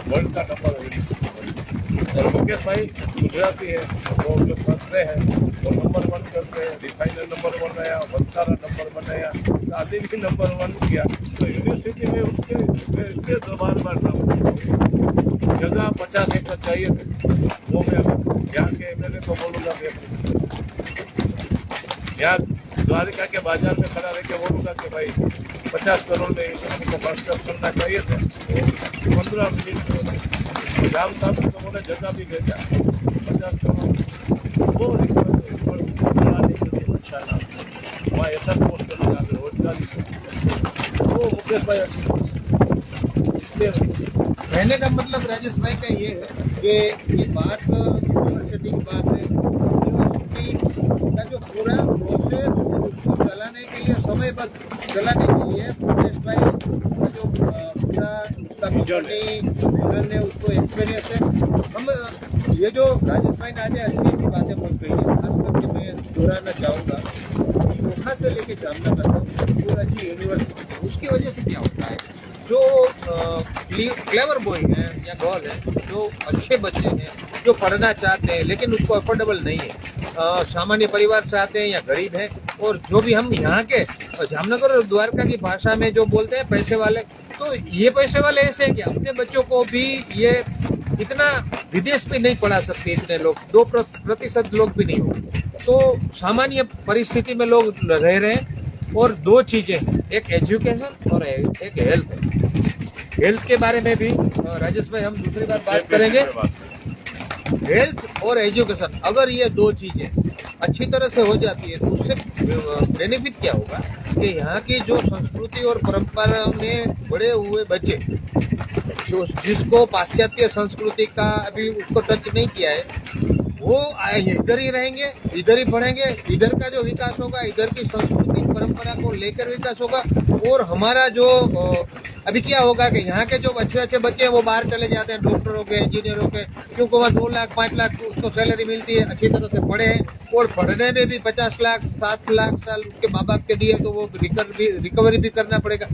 वर्ल्ड का नंबर यूनिवर्सिटी। और मुकेश भाई गुजराती है, वो जो करते हैं वो नंबर 1 करते हैं, रिफाइनर नंबर 1 बनाया, बंसारा नंबर बनाया, शादी भी नंबर 1 किया, तो यूनिवर्सिटी परिस्थिति में उसके इसलिए दो बार नाम जगह 50 एकड़ चाहिए थे, वो मैं यहाँ के एमएलए को बोलूँगा, यहाँ द्वारिका के बाजार में खड़ा रह के बोलूँगा कि भाई 50 करोड़ में इसको कंस्ट्रक्ट करना चाहिए था, तो 15 मिनट जाम साहब को बोले जगह भी भेजा 50 करोड़ वो अच्छा नाम वहाँ ऐसा पोस्ट लगा रोजगारी वो मुकेश भाई अच्छी कहने का मतलब राजेश भाई का ये है कि ये बात यूनिवर्सिटी की बात है। यूनिवर्सिटी का जो पूरा प्रोसेस उसको चलाने के लिए समयबद्ध चलाने के लिए मुकेश भाई का जो पूरा उसका विजन है, उसको एक्सपीरियंस है। हम ये जो राजेश भाई ने आज अच्छी अच्छी बातें बोल गई है, खास करके मैं दोहराना चाहूँगा कि वहाँ से लेके जामनगर तक पूरा अच्छी यूनिवर्सिटी, उसकी वजह से क्या होता है, जो क्लेवर बॉय है या गर्ल है, जो अच्छे बच्चे हैं, जो पढ़ना चाहते हैं लेकिन उसको अफोर्डेबल नहीं है, सामान्य परिवार से आते हैं या गरीब हैं, और जो भी हम यहाँ के जामनगर और द्वारका की भाषा में जो बोलते हैं पैसे वाले, तो ये पैसे वाले ऐसे हैं कि अपने बच्चों को भी ये इतना विदेश में नहीं पढ़ा सकते, इतने लोग 2% लोग भी नहीं होंगे, तो सामान्य परिस्थिति में लोग रह रहे हैं। और दो चीजें हैं, एक एजुकेशन और एक हेल्थ है। हेल्थ के बारे में भी राजेश भाई हम दूसरी बार बात करेंगे। हेल्थ और एजुकेशन, अगर ये दो चीजें अच्छी तरह से हो जाती है तो उससे बेनिफिट क्या होगा कि यहाँ की जो संस्कृति और परंपरा में बड़े हुए बच्चे, जिसको पाश्चात्य संस्कृति का अभी उसको टच नहीं किया है, वो इधर ही रहेंगे, इधर ही पढ़ेंगे, इधर का जो विकास होगा, इधर की संस्कृति परंपरा को लेकर विकास होगा। और हमारा जो अभी क्या होगा कि यहाँ के जो अच्छे अच्छे बच्चे हैं वो बाहर चले जाते हैं, डॉक्टरों के, इंजीनियरों के, क्योंकि वहाँ 2 लाख 5 लाख उसको सैलरी मिलती है, अच्छी तरह से पढ़े हैं, और पढ़ने में भी 50 लाख 7 लाख साल उसके माँ बाप के दिए तो वो रिकवरी भी करना पड़ेगा।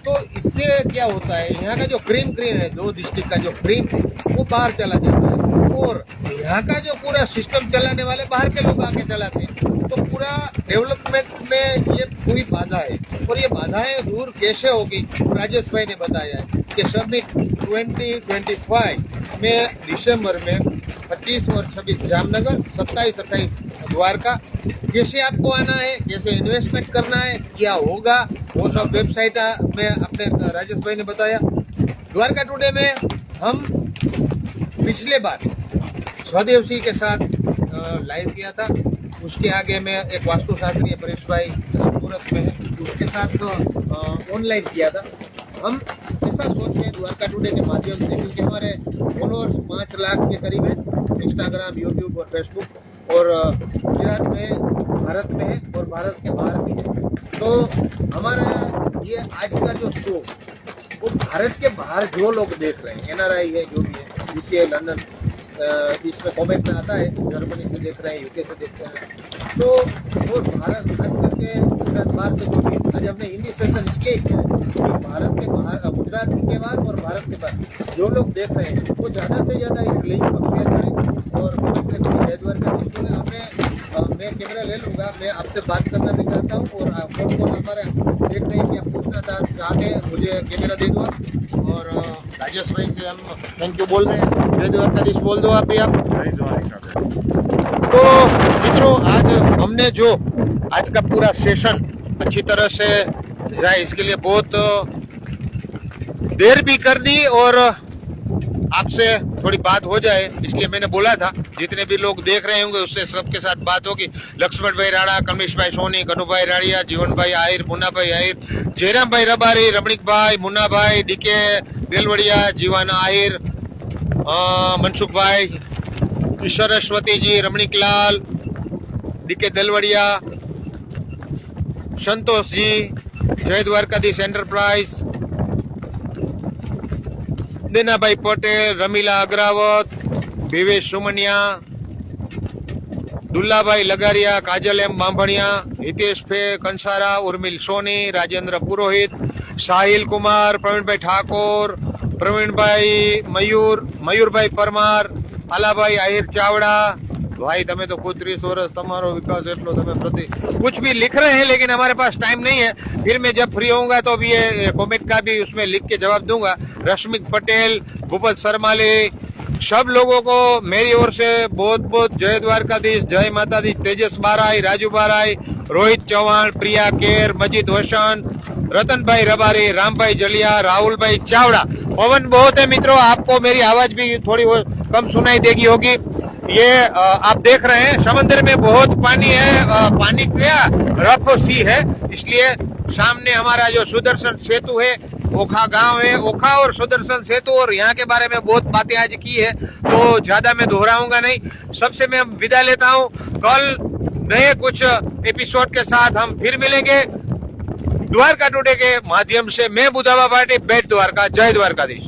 तो इससे क्या होता है, यहाँ का जो क्रीम है, 2 डिस्ट्रिक्ट का जो क्रीम है वो बाहर चला जाता है, और यहाँ का जो पूरा सिस्टम चलाने वाले बाहर के लोग आके चलाते हैं, तो पूरा डेवलपमेंट में ये पूरी बाधा है। और ये बाधाएं दूर कैसे होगी, राजेश भाई ने बताया है कि समिट 2025 में दिसंबर में 25 और 26 जामनगर, 27-28 द्वारका, कैसे आपको आना है, कैसे इन्वेस्टमेंट करना है, क्या होगा, वो सब वेबसाइट में अपने राजेश भाई ने बताया। द्वारका टुडे में हम पिछले बार स्वदेव सिंह के साथ लाइव किया था, उसके आगे में एक वास्तुशास्त्री परेश भाई सूरत में है, उसके साथ ऑनलाइन किया था। हम ऐसा सोचते हैं द्वारका टुडे के माध्यम से, क्योंकि हमारे फॉलोअर्स 5 लाख के करीब है इंस्टाग्राम, यूट्यूब और फेसबुक, और गुजरात में, भारत में है और भारत के बाहर भी है। तो हमारा ये आज का जो शो वो भारत के बाहर जो लोग देख रहे हैं, NRI है, जो भी है, यूके, लंदन, इसमें कमेंट में आता है, जर्मनी से देख रहे हैं, यूके से देख रहे हैं, तो और भारत खास करके गुजरात बाहर से जो भी, आज हमने हिंदी सेशन इसलिए किया है कि भारत के बाहर, गुजरात के बाहर और भारत के बाहर जो लोग देख रहे हैं वो ज़्यादा से ज़्यादा इस लिंक को शेयर करें और कमेंट में जय द्वारका। मैं कैमरा ले लूँगा, मैं आपसे बात करना भी चाहता हूँ, और कौन हमारे देख रहे हैं कि आप पूछना चाहते हैं, मुझे कैमरा दे दो। और राजेश भाई से हम थैंक यू बोल रहे हैं, जय द्वारकाधीश बोल दो आप भी आप। तो मित्रों, आज हमने जो आज का पूरा सेशन अच्छी तरह से रहा, इसके लिए बहुत देर भी कर दी और आपसे थोड़ी बात हो जाए, इसलिए मैंने बोला था जितने भी लोग देख रहे होंगे उससे सबके साथ बात होगी। लक्ष्मण भाई राणा, कमलेश भाई सोनी, कनु भाई राड़िया, जीवन भाई आहिर, मुन्ना भाई आहिर, जयराम भाई रबारी, रमणीक भाई, मुन्ना भाई, डीके दिलवड़िया, जीवन आहिर, मनसुख भाई, सरस्वती जी, रमणीक लाल, डीके दिलवड़िया, संतोष जी, जय द्वारकाधीश एंटरप्राइज, देनाभाई पटेल, रमीला अग्रावत, भीवेश सुमनिया, दुल्लाभाई लगारिया, काजल एम बांभणिया, हितेश फे कंसारा, उर्मिल सोनी, राजेंद्र पुरोहित, साहिल कुमार, प्रवीण भाई ठाकुर, प्रवीण भाई मयूर, मयूर भाई परमार, आला भाई आहिर चावड़ा, भाई તમે તો 30 વર્ષ તમારો विकास એટલો તમે प्रति कुछ भी लिख रहे हैं, लेकिन हमारे पास टाइम नहीं है। फिर मैं जब फ्री होऊंगा तो भी ये कमेंट का भी उसमें लिख के जवाब दूंगा। रश्मिक पटेल, भूपत शर्माले, सब लोगों को मेरी ओर से बहुत बहुत जय द्वारकाधीश, जय माता दी। तेजस बाराई, राजू बाराई, रोहित चौहान, प्रिया केर, मजीद वसन, रतन भाई रबारी, राम भाई जलिया, राहुल भाई चावड़ा। पवन बहुत है मित्रों, आपको मेरी आवाज भी थोड़ी कम सुनाई देगी होगी। ये आप देख रहे हैं समंदर में बहुत पानी है, पानी क्या रफ सी है, इसलिए सामने हमारा जो सुदर्शन सेतु है, ओखा गांव है। ओखा और सुदर्शन सेतु और यहाँ के बारे में बहुत बातें आज की है, तो ज्यादा मैं दोहराऊंगा नहीं। सबसे मैं विदा लेता हूँ। कल नए कुछ एपिसोड के साथ हम फिर मिलेंगे द्वारका टुडे के माध्यम से। मैं बुधावा पार्टी, बेट द्वारका, जय द्वारकाधीश।